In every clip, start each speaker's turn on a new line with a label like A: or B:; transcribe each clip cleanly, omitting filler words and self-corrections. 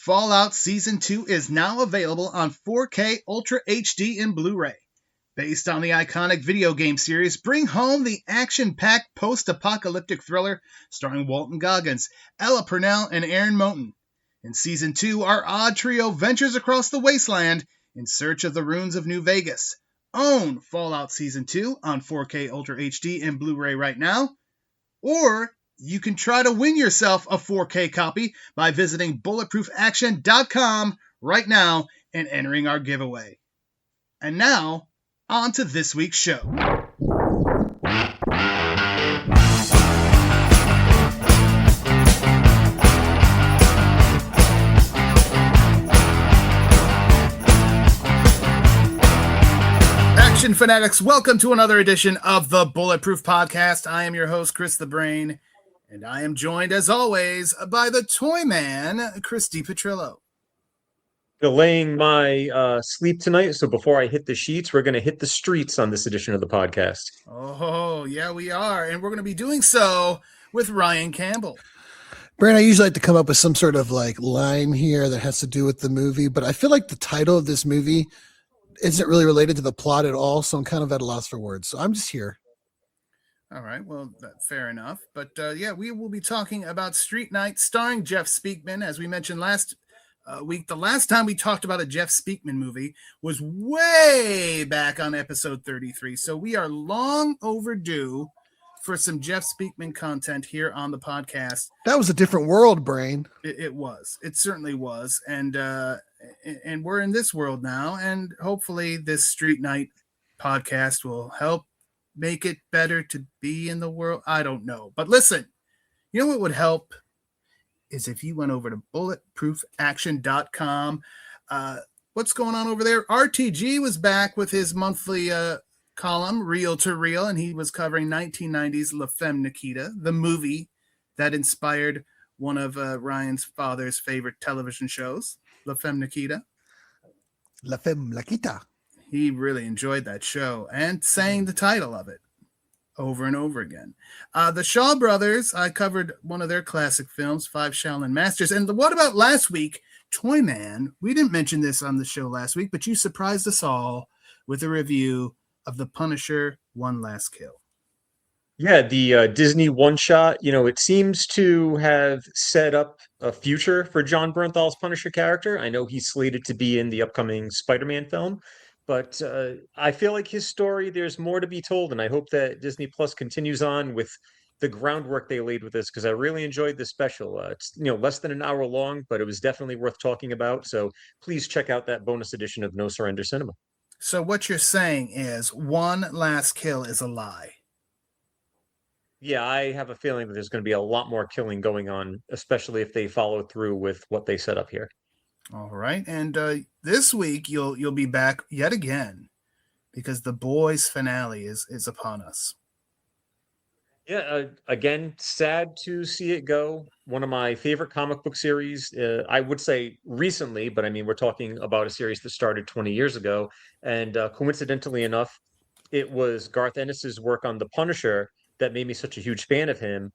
A: Fallout Season 2 is now available on 4K Ultra HD and Blu-ray. Based on the iconic video game series, bring home the action-packed post-apocalyptic thriller starring Walton Goggins, Ella Purnell, and Aaron Moten. In Season 2, our odd trio ventures across the wasteland in search of the ruins of New Vegas. Own Fallout Season 2 on 4K Ultra HD and Blu-ray right now. Or you can try to win yourself a 4K copy by visiting bulletproofaction.com right now and entering our giveaway. And now, on to this week's show. Action fanatics, welcome to another edition of the Bulletproof Podcast. I am your host, Chris the Brain, and I am joined, as always, by the Toyman, Chris DePetrillo.
B: Delaying my sleep tonight, so before I hit the sheets, we're going to hit the streets on this edition of the podcast.
A: Oh, yeah, we are, and we're going to be doing so with Ryan Campbell.
C: Brent, I usually like to come up with some sort of like line here that has to do with the movie, but I feel like the title of this movie isn't really related to the plot at all, so I'm kind of at a loss for words. So I'm just here.
A: All right, well, fair enough. But yeah, we will be talking about Street Night starring Jeff Speakman. As we mentioned last week, the last time we talked about a Jeff Speakman movie was way back on episode 33. So we are long overdue for some Jeff Speakman content here on the podcast.
C: That was a different world, Brain.
A: It was. It certainly was. And we're in this world now, and hopefully this Street Night podcast will help make it better to be in the world. I don't know. But listen, you know what would help is if you went over to bulletproofaction.com. What's going on over there? RTG was back with his monthly column, Reel to Reel, and he was covering 1990s La Femme Nikita, the movie that inspired one of Ryan's father's favorite television shows, La Femme Nikita.
C: La Femme Nikita.
A: He really enjoyed that show and sang the title of it over and over again. The Shaw Brothers, I covered one of their classic films, Five Shaolin Masters. And what about last week? Toyman, we didn't mention this on the show last week, but you surprised us all with a review of The Punisher, One Last Kill.
B: Yeah, the Disney one-shot, it seems to have set up a future for John Bernthal's Punisher character. I know he's slated to be in the upcoming Spider-Man film, but I feel like his story, there's more to be told, and I hope that Disney Plus continues on with the groundwork they laid with this, because I really enjoyed the special. It's less than an hour long, but it was definitely worth talking about, so please check out that bonus edition of No Surrender Cinema.
A: So what you're saying is One Last Kill is a lie.
B: Yeah, I have a feeling that there's going to be a lot more killing going on, especially if they follow through with what they set up here.
A: All right, and this week you'll be back yet again because The Boys finale is upon us.
B: Yeah, again, sad to see it go. One of my favorite comic book series, I would say recently, but I mean, we're talking about a series that started 20 years ago. And coincidentally enough, it was Garth Ennis's work on The Punisher that made me such a huge fan of him.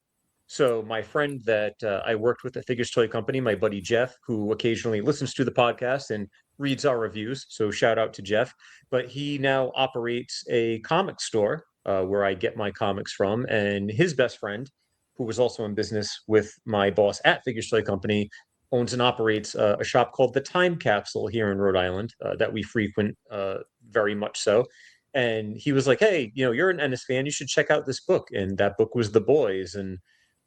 B: So my friend that I worked with at Figures Toy Company, my buddy Jeff, who occasionally listens to the podcast and reads our reviews, so shout out to Jeff, but he now operates a comic store where I get my comics from, and his best friend, who was also in business with my boss at Figures Toy Company, owns and operates a shop called The Time Capsule here in Rhode Island that we frequent very much so. And he was like, hey, you're an Ennis fan, you should check out this book. And that book was The Boys. And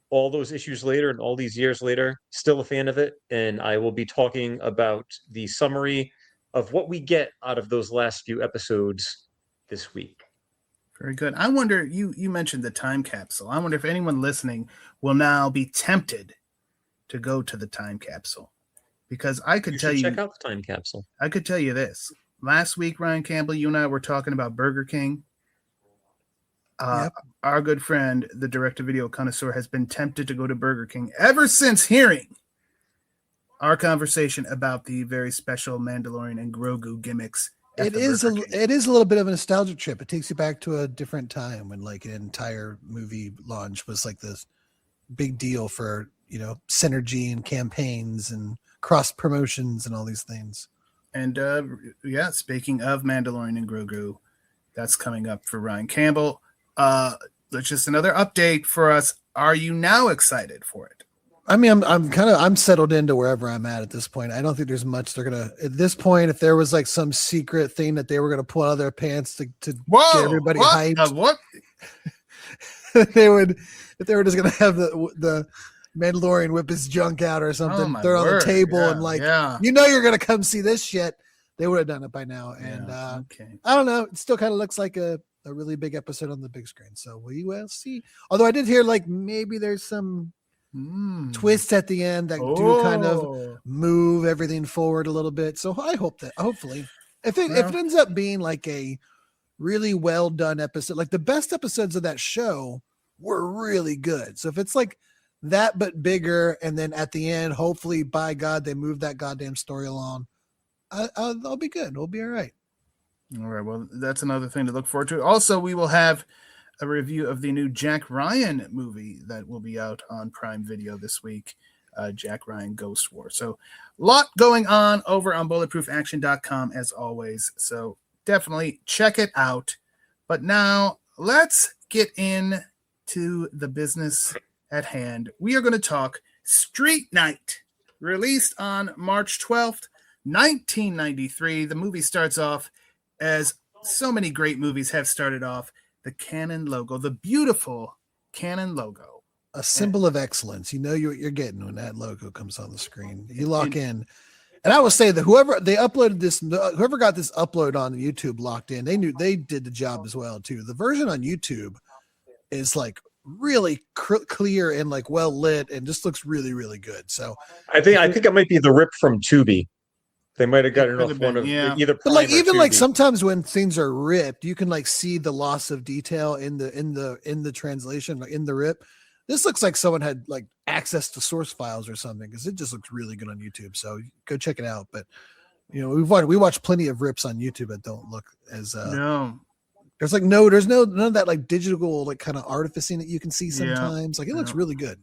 B: all those issues later and all these years later, still a fan of it. And I will be talking about the summary of what we get out of those last few episodes this week.
A: Very good. I wonder, you mentioned the time capsule. I wonder if anyone listening will now be tempted to go to the time capsule. Because I could tell you...
B: check out the time capsule.
A: I could tell you this. Last week, Ryan Campbell, you and I were talking about Burger King. Yep. Our good friend, the direct-to-video connoisseur, has been tempted to go to Burger King ever since hearing our conversation about the very special Mandalorian and Grogu gimmicks.
C: It is a little bit of a nostalgia trip. It takes you back to a different time when like an entire movie launch was like this big deal for, synergy and campaigns and cross promotions and all these things.
A: And speaking of Mandalorian and Grogu, that's coming up for Ryan Campbell. That's just another update for us. Are you now excited for it?
C: I mean, I'm settled into wherever I'm at this point. I don't think there's much they're gonna at this point. If there was like some secret thing that they were gonna pull out of their pants to get everybody hyped,
A: what?
C: if they were just gonna have the Mandalorian whip his junk out or something, throw it on the table and you're gonna come see this shit. They would have done it by now. And I don't know. It still kind of looks like a really big episode on the big screen. So we will see. Although I did hear like maybe there's some twists at the end that do kind of move everything forward a little bit. So I hope that hopefully if it ends up being like a really well done episode, like the best episodes of that show were really good. So if it's like that but bigger, and then at the end, hopefully by God they move that goddamn story along, I'll be good. We'll be all right.
A: All right. Well, that's another thing to look forward to. Also, we will have a review of the new Jack Ryan movie that will be out on Prime Video this week, Jack Ryan Ghost War. So a lot going on over on bulletproofaction.com as always. So definitely check it out. But now let's get into the business at hand. We are going to talk Street Night, released on March 12th, 1993. The movie starts off as so many great movies have started off. The Canon logo, the beautiful Canon logo.
C: A symbol of excellence. You know what you're getting when that logo comes on the screen. You lock in. And I will say that whoever got this upload on YouTube locked in, they did the job as well too. The version on YouTube is like really clear and like well lit and just looks really, really good. So
B: I think it might be the rip from Tubi. They might have gotten off one of either.
C: But like even like sometimes when things are ripped, you can like see the loss of detail in the translation, like in the rip. This looks like someone had like access to source files or something because it just looks really good on YouTube. So go check it out. But we watch plenty of rips on YouTube that don't look as
A: no.
C: There's none of that like digital like kind of artificing that you can see sometimes. Like it looks really good.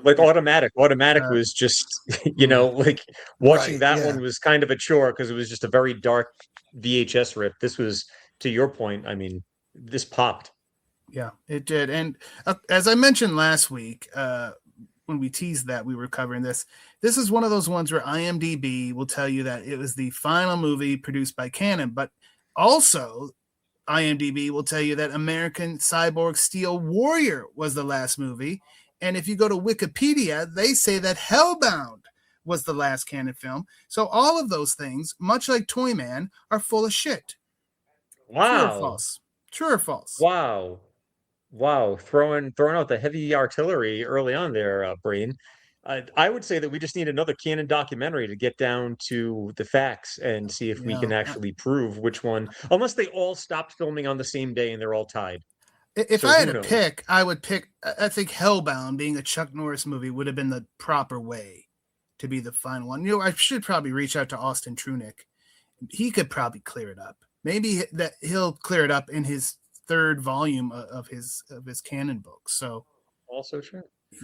B: Like Automatic was just, like watching that one was kind of a chore because it was just a very dark VHS rip. This was, to your point, I mean, this popped.
A: Yeah, it did. And as I mentioned last week, when we teased that we were covering this is one of those ones where IMDb will tell you that it was the final movie produced by Canon, but also IMDb will tell you that American Cyborg Steel Warrior was the last movie. And if you go to Wikipedia, they say that Hellbound was the last Canon film. So all of those things, much like Toyman, are full of shit.
B: Wow.
A: True or false? True or false?
B: Wow. Throwing out the heavy artillery early on there, Brain. I would say that we just need another Canon documentary to get down to the facts and see if we can actually prove which one, unless they all stopped filming on the same day and they're all tied.
A: If I had to pick, I would pick, I think Hellbound, being a Chuck Norris movie, would have been the proper way to be the final one. I should probably reach out to Austin Trunick. He could probably clear it up. Maybe that he'll clear it up in his third volume of his Canon book. So
B: also true.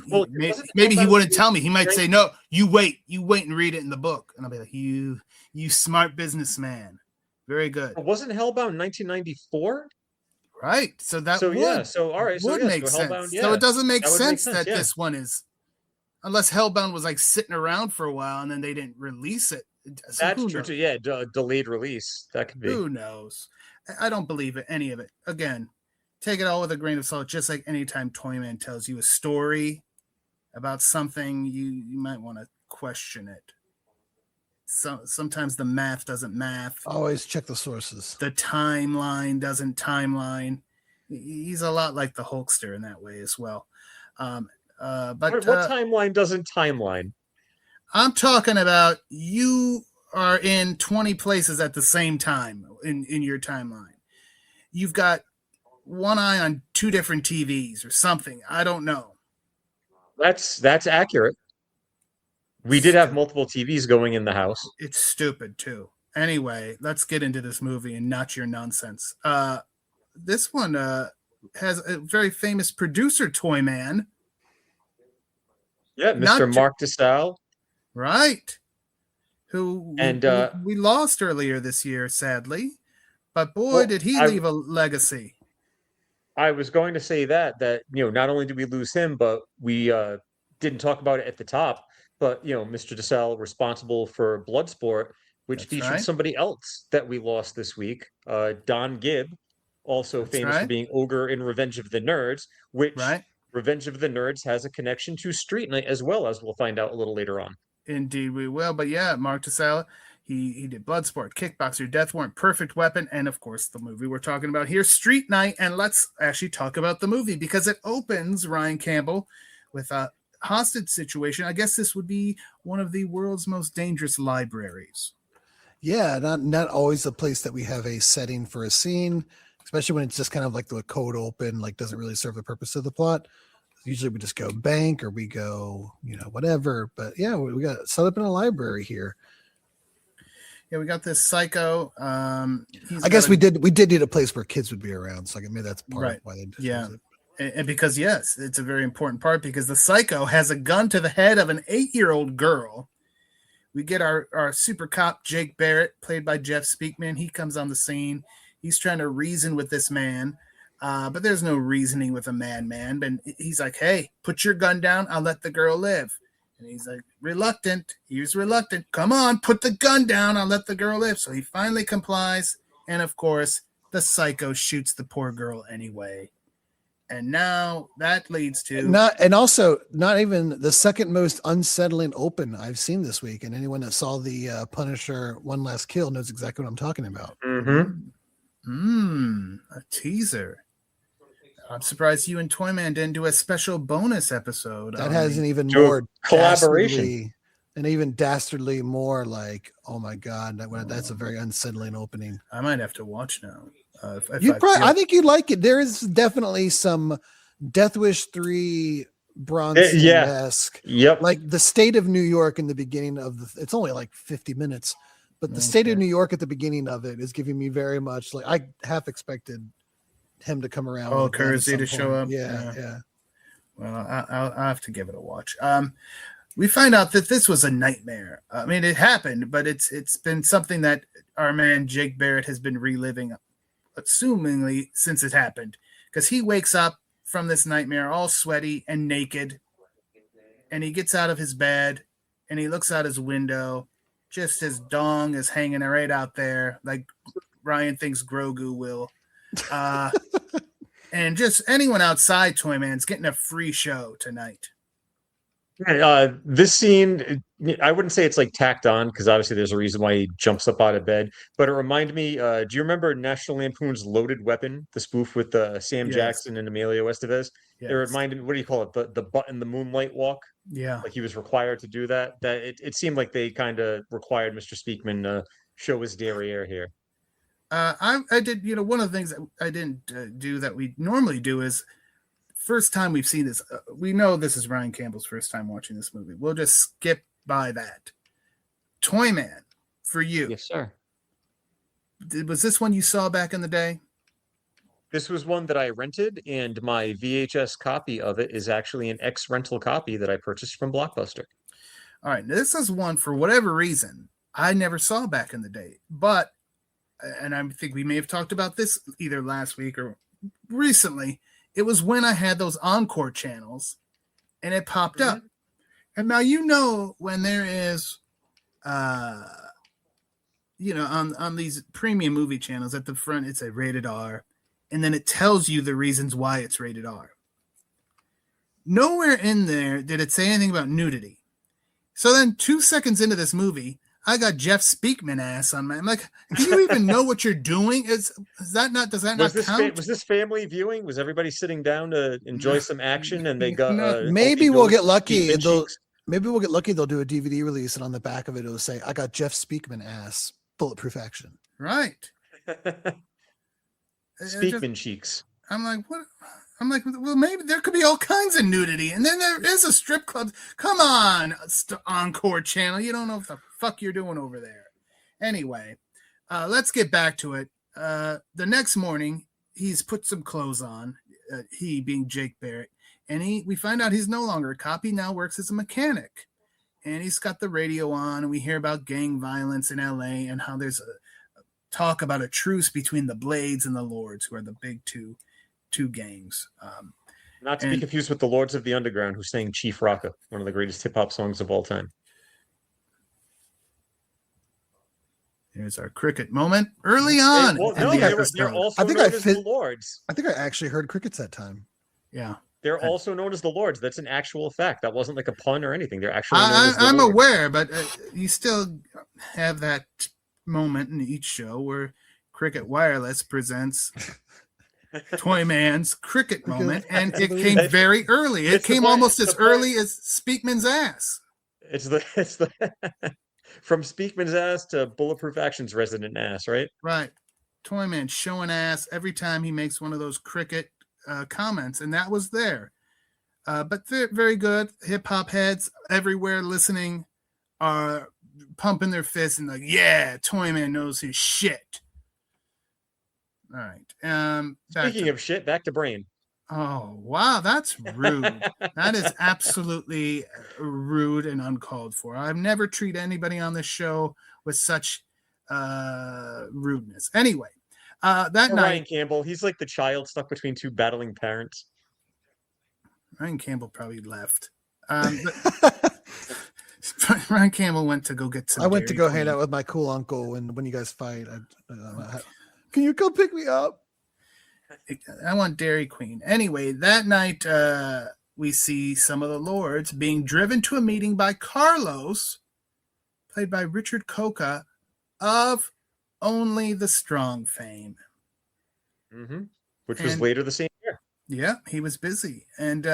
A: Well, maybe he wouldn't tell me. He might say, "No, you wait and read it in the book," and I'll be like, "You smart businessman, very good."
B: Wasn't Hellbound 1994?
A: Right. So that would make sense. So it doesn't make sense that this one is, unless Hellbound was like sitting around for a while and then they didn't release it. So
B: that's true too. Yeah, delayed release. That could be.
A: Who knows? I don't believe it, any of it. Again, take it all with a grain of salt. Just like anytime Toyman tells you a story about something, you might want to question it. Sometimes the math doesn't math.
C: Always check the sources.
A: The timeline doesn't timeline. He's a lot like the Hulkster in that way as well. But
B: what timeline doesn't timeline?
A: I'm talking about you are in 20 places at the same time in your timeline. You've got one eye on two different TVs or something. I don't know.
B: That's accurate. We did have multiple TVs going in the house.
A: It's stupid, too. Anyway, let's get into this movie and not your nonsense. This one has a very famous producer, Toyman.
B: Yeah, Mr. Mark DeSalle.
A: Right. who
B: And
A: we lost earlier this year, sadly. But boy, did he leave a legacy.
B: I was going to say that not only did we lose him, but we didn't talk about it at the top. But Mr. DeSalle responsible for Bloodsport, which featured somebody else that we lost this week, Don Gibb, also famous for being Ogre in Revenge of the Nerds, which Revenge of the Nerds has a connection to Street Night as well, as we'll find out a little later on.
A: Indeed, we will. But yeah, Mark DeSalle, he did Bloodsport, Kickboxer, Death Warrant, Perfect Weapon, and of course the movie we're talking about here, Street Night. And let's actually talk about the movie because it opens, Ryan Campbell, with a hostage situation. I guess this would be one of the world's most dangerous libraries.
C: Yeah, not always a place that we have a setting for a scene, especially when it's just kind of like the code open, like doesn't really serve the purpose of the plot. Usually we just go bank or we go, whatever. But yeah, we got set up in a library here.
A: Yeah, we got this psycho.
C: I guess we did need a place where kids would be around. So maybe that's part of why they did it.
A: And because, yes, it's a very important part because the psycho has a gun to the head of an 8-year-old girl. We get our super cop, Jake Barrett, played by Jeff Speakman. He comes on the scene. He's trying to reason with this man, but there's no reasoning with a madman. But he's like, hey, put your gun down. I'll let the girl live. And he's like, reluctant. He was reluctant. Come on, put the gun down. I'll let the girl live. So he finally complies. And, of course, the psycho shoots the poor girl anyway. And now that leads to
C: not even the second most unsettling open I've seen this week. And anyone that saw the Punisher One Last Kill knows exactly what I'm talking about.
A: A teaser. I'm surprised you and Toyman didn't do a special bonus episode.
C: That has an even more
B: collaboration.
C: And even dastardly more like, oh my God, that's a very unsettling opening.
A: I might have to watch now.
C: I think you'd like it. There is definitely some Death Wish 3 Bronson-esque.
B: Yep.
C: Like the state of New York in the beginning of it's only like 50 minutes, but the state of New York at the beginning of it is giving me very much like I half expected him to come around.
A: Oh, Kersey to show up.
C: Yeah.
A: Well, I'll have to give it a watch. We find out that this was a nightmare. I mean, it happened, but it's been something that our man Jake Barrett has been reliving, assumingly since it happened, because he wakes up from this nightmare all sweaty and naked, and he gets out of his bed and he looks out his window. Just his dong is hanging right out there, like Ryan thinks Grogu will. And just anyone outside Toyman's getting a free show tonight.
B: This scene, I wouldn't say it's like tacked on because obviously there's a reason why he jumps up out of bed. But it reminded me. Do you remember National Lampoon's Loaded Weapon, the spoof with Sam Jackson and Emilio Estevez? Yes. It reminded me. What do you call it? The butt-in-the-moonbeam walk.
A: Yeah,
B: like he was required to do that. It seemed like they kind of required Mr. Speakman to show his derriere here.
A: I did. One of the things that I didn't do that we normally do is. First time we've seen this, we know this is Ryan Campbell's first time watching this movie. We'll just skip by that. Toyman, for you.
B: Yes, sir.
A: Was this one you saw back in the day?
B: This was one that I rented, and my VHS copy of it is actually an ex-rental copy that I purchased from Blockbuster.
A: All right, this is one, for whatever reason, I never saw back in the day. But, and I think we may have talked about this either last week or recently, it was when I had those Encore channels and it popped up. And now, when there is, on these premium movie channels at the front, it's a rated R. And then it tells you the reasons why it's rated R. Nowhere in there did it say anything about nudity. So then 2 seconds into this movie, I got Jeff Speakman ass on my. I'm like, do you even know what you're doing? Does that not count?
B: Was this family viewing? Was everybody sitting down to enjoy some action? And they got
C: maybe we'll get lucky. Maybe we'll get lucky. They'll do a DVD release, and on the back of it, it'll say, "I got Jeff Speakman ass, bulletproof action."
A: Right.
B: Speakman cheeks.
A: I'm like, what? I'm like, well, maybe there could be all kinds of nudity. And then there is a strip club. Come on, Encore channel. You don't know what the fuck you're doing over there. Anyway, let's get back to it. The next morning, he's put some clothes on, he being Jake Barrett. And we find out he's no longer a cop. He now works as a mechanic. and he's got the radio on, and we hear about gang violence in LA and how there's a talk about a truce between the Blades and the Lords, who are the big two gangs.
B: Not to be confused with the Lords of the Underground, who sang Chief Rocka, one of the greatest hip-hop songs of all time.
A: Here's our cricket moment early on.
B: They're also known as the Lords.
C: I think I actually heard crickets that time.
A: Yeah.
B: They're also known as the Lords. That's an actual fact. That wasn't like a pun or anything. They're actually known as the
A: I'm
B: Lords.
A: aware, but you still have that moment in each show where Cricket Wireless presents Toyman's cricket moment, and it came very early. It came almost as early as Speakman's ass.
B: It's the from Speakman's ass to Bulletproof Action's resident ass, right?
A: Right. Toyman showing ass every time he makes one of those cricket comments, and that was there. But very good. Hip hop heads everywhere listening are pumping their fists and like, yeah, Toyman knows his shit. All right.
B: Speaking of shit, back to Brain.
A: Oh, wow. That's rude. That is absolutely rude and uncalled for. I've never treated anybody on this show with such rudeness. Anyway, that night.
B: Ryan Campbell, he's like the child stuck between two battling parents.
A: Ryan Campbell probably left. Ryan Campbell went to go get some.
C: I went to go hang out with my cool uncle when you guys fight. Can you come pick me up?
A: I want Dairy Queen. Anyway, that night we see some of the Lords being driven to a meeting by Carlos, played by Richard Coca, of Only the Strong fame.
B: Mm-hmm. Which was later the same year.
A: Yeah, he was busy. And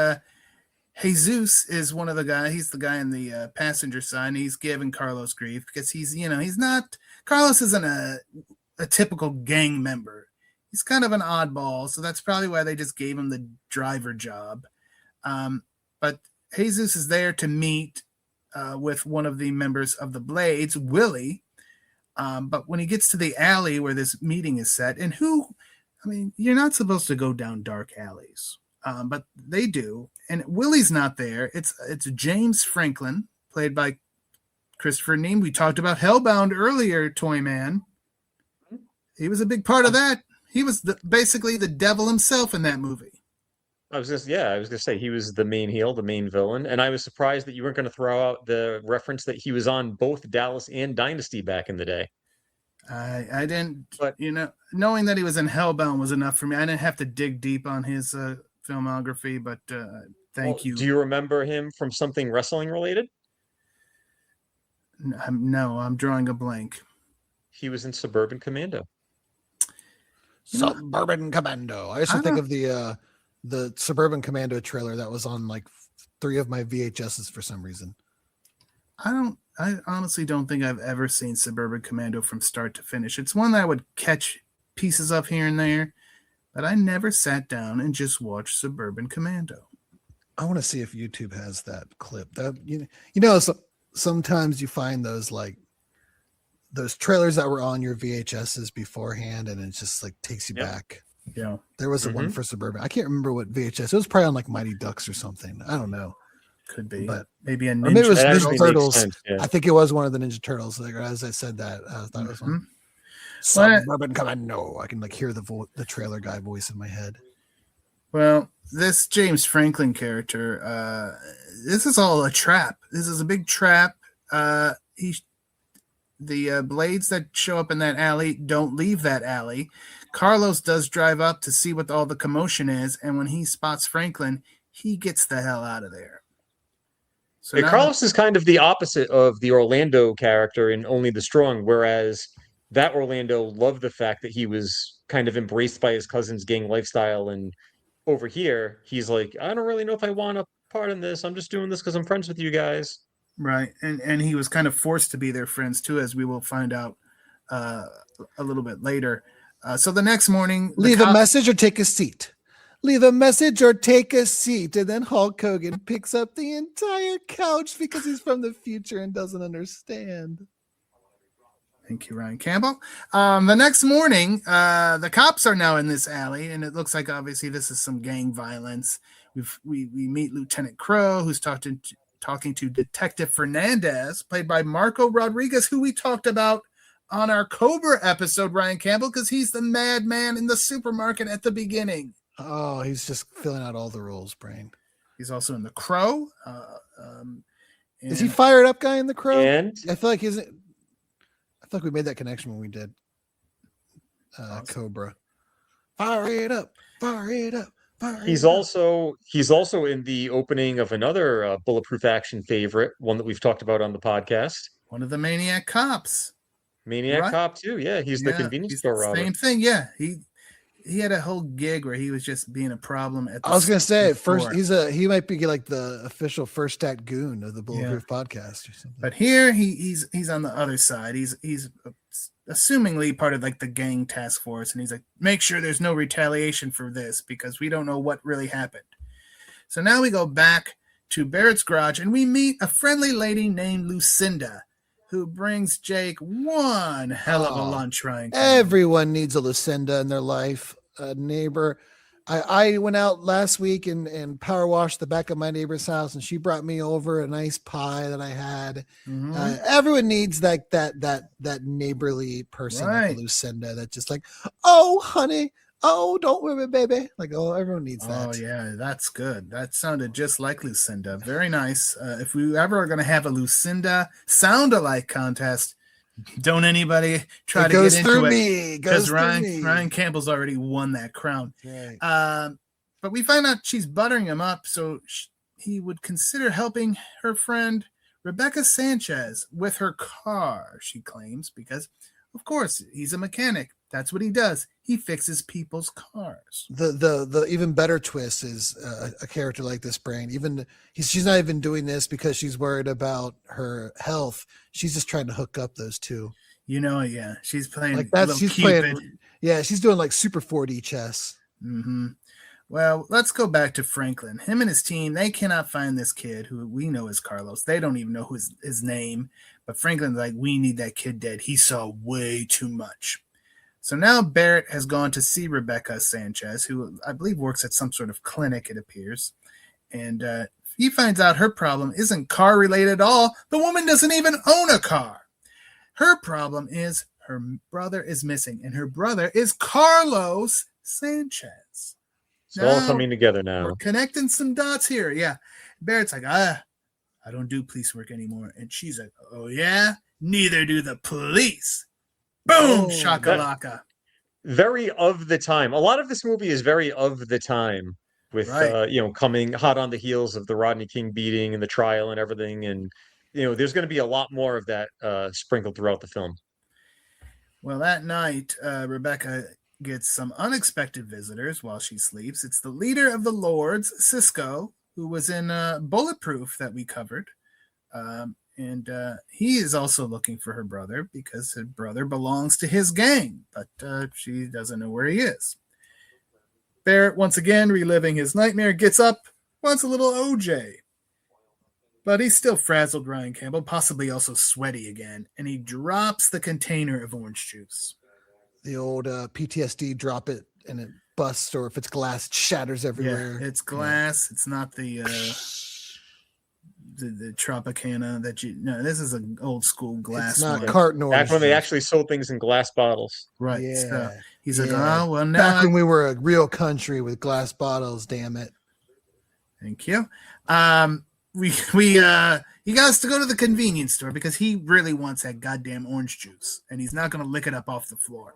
A: Jesus is one of the guys. He's the guy in the passenger side, and he's giving Carlos grief because he's not, Carlos isn't a typical gang member. He's kind of an oddball, so that's probably why they just gave him the driver job. But Jesus is there to meet with one of the members of the Blades, Willie. But when he gets to the alley where this meeting is set, and you're not supposed to go down dark alleys, but they do. And Willie's not there. It's James Franklin, played by Christopher Neame. We talked about Hellbound earlier, Toyman. He was a big part of that. He was basically the devil himself in that movie.
B: I was gonna say he was the main heel, the main villain, and I was surprised that you weren't going to throw out the reference that he was on both Dallas and Dynasty back in the day.
A: I didn't, but knowing that he was in Hellbound was enough for me. I didn't have to dig deep on his filmography, but thank you.
B: Do you remember him from something wrestling related?
A: No, I'm drawing a blank.
B: He was in Suburban Commando.
C: Suburban Commando. I used to think of the Suburban Commando trailer that was on like 3 of my VHSs for some reason.
A: I honestly don't think I've ever seen Suburban Commando from start to finish. It's one that I would catch pieces of here and there, but I never sat down and just watched Suburban Commando.
C: I want to see if YouTube has that clip. Sometimes you find those trailers that were on your VHSs beforehand, and it just like takes you back.
A: Yeah.
C: There was one for Suburban. I can't remember what VHS. It was probably on like Mighty Ducks or something. I don't know.
A: Could be.
C: But
A: maybe a Ninja,
C: maybe it was Ninja Turtles.
B: Sense, yeah.
C: I think it was one of the Ninja Turtles. Like, as I said that, I thought it was one. Suburban Commando. I can like hear the trailer guy voice in my head.
A: Well, this James Franklin character, this is all a trap. This is a big trap. The Blades that show up in that alley don't leave that alley. Carlos does drive up to see what all the commotion is, and when he spots Franklin, he gets the hell out of there. So
B: Carlos is kind of the opposite of the Orlando character in Only the Strong, whereas that Orlando loved the fact that he was kind of embraced by his cousin's gang lifestyle, and over here, he's like, I don't really know if I want a part in this. I'm just doing this because I'm friends with you guys.
A: Right, and he was kind of forced to be their friends too, as we will find out a little bit later. So the next morning,
C: leave a message or take a seat. Leave a message or take a seat. And then Hulk Hogan picks up the entire couch because he's from the future and doesn't understand.
A: Thank you, Ryan Campbell. The next morning, the cops are now in this alley, and it looks like obviously this is some gang violence. We meet Lieutenant Crow, who's talking talking to Detective Fernandez, played by Marco Rodriguez, who we talked about on our Cobra episode, Ryan Campbell, because he's the madman in the supermarket at the beginning.
C: Oh, he's just filling out all the roles, Brain.
A: He's also in The Crow.
C: Is he fired up guy in The Crow?
B: And
C: I feel like we made that connection when we did awesome. Cobra. Fire it up, fire it up.
B: He's also in the opening of another Bulletproof action favorite, one that we've talked about on the podcast.
A: One of the Maniac Cops.
B: Maniac Cop too, yeah. He's the convenience store robber.
A: Same thing, yeah. He had a whole gig where he was just being a problem at the
C: I was gonna say first he might be like the official first act goon of the Bulletproof podcast or something.
A: But here he's on the other side. He's assumingly part of like the gang task force, and he's like, make sure there's no retaliation for this because we don't know what really happened. So now we go back to Barrett's garage and we meet a friendly lady named Lucinda, who brings Jake one hell of a lunch, Ryan.
C: Everyone needs a Lucinda in their life, a neighbor. I went out last week and power washed the back of my neighbor's house, and she brought me over a nice pie that I had. Mm-hmm. Everyone needs that neighborly person, like Lucinda, that just like, oh, honey, oh, don't worry, baby. Like, oh, everyone needs that.
A: Oh, yeah, that's good. That sounded just like Lucinda. Very nice. If we ever are going to have a Lucinda sound-alike contest, don't anybody try to get into it. Because Ryan Campbell's already won that crown.
C: Right.
A: But we find out she's buttering him up, so he would consider helping her friend Rebecca Sanchez with her car, she claims, because, of course, he's a mechanic. That's what he does. He fixes people's cars.
C: The even better twist is a character like this, Brain. She's not even doing this because she's worried about her health. She's just trying to hook up those two.
A: Yeah. She's playing
C: like that. She's Cupid. She's doing like super 4D chess.
A: Mm-hmm. Well, let's go back to Franklin. Him and his team, they cannot find this kid who we know is Carlos. They don't even know his name. But Franklin's like, we need that kid dead. He saw way too much. So now Barrett has gone to see Rebecca Sanchez, who I believe works at some sort of clinic, it appears. And he finds out her problem isn't car-related at all. The woman doesn't even own a car. Her problem is her brother is missing, and her brother is Carlos Sanchez.
B: It's all coming together now.
A: We're connecting some dots here. Yeah. Barrett's like, I don't do police work anymore. And she's like, oh, yeah? Neither do the police. Boom, shakalaka.
B: Very of the time. A lot of this movie is very of the time with, coming hot on the heels of the Rodney King beating and the trial and everything. And, there's going to be a lot more of that sprinkled throughout the film.
A: Well, that night, Rebecca gets some unexpected visitors while she sleeps. It's the leader of the Lords, Cisco, who was in Bulletproof that we covered. And he is also looking for her brother because her brother belongs to his gang, but she doesn't know where he is. Barrett, once again, reliving his nightmare, gets up, wants a little OJ. But he's still frazzled, Ryan Campbell, possibly also sweaty again, and he drops the container of orange juice.
C: The old PTSD, drop it and it busts, or if it's glass, it shatters everywhere.
A: Yeah, it's glass. It's not the Tropicana this is an old school glass.
C: It's not carton orange.
B: Back when they actually sold things in glass bottles.
A: Right.
C: Yeah.
A: So he's like, oh, well, now.
C: Back when we were a real country with glass bottles, damn it.
A: Thank you. He has to go to the convenience store because he really wants that goddamn orange juice and he's not going to lick it up off the floor.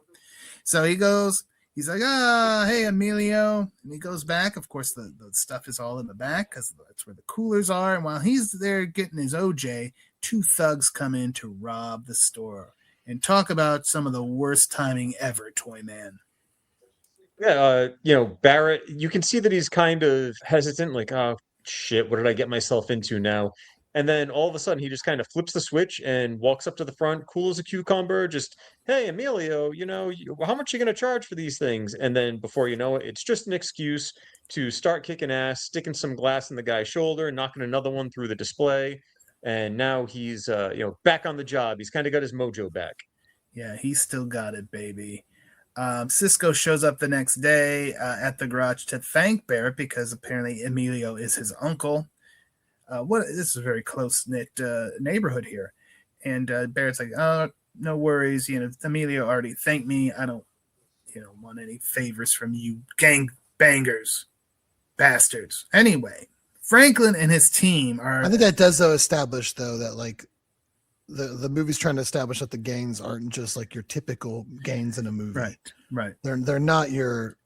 A: So he goes, he's like, hey, Emilio. And he goes back. Of course, the stuff is all in the back because that's where the coolers are. And while he's there getting his OJ, two thugs come in to rob the store and talk about some of the worst timing ever, Toyman.
B: Yeah, Barrett, you can see that he's kind of hesitant, like, oh, shit, what did I get myself into now? And then all of a sudden he just kind of flips the switch and walks up to the front, cool as a cucumber, just, hey, Emilio, how much are you going to charge for these things? And then before you know it, it's just an excuse to start kicking ass, sticking some glass in the guy's shoulder, knocking another one through the display. And now he's, back on the job. He's kind of got his mojo back.
A: Yeah, he's still got it, baby. Cisco shows up the next day at the garage to thank Barrett because apparently Emilio is his uncle. this is a very close-knit neighborhood here. And Barrett's like, oh, no worries. Emilio already thanked me. I don't, want any favors from you gang bangers, bastards. Anyway, Franklin and his team are...
C: I think that does, though, establish, though, that, like, the movie's trying to establish that the gangs aren't just, like, your typical gangs in a movie.
A: Right.
C: They're not your...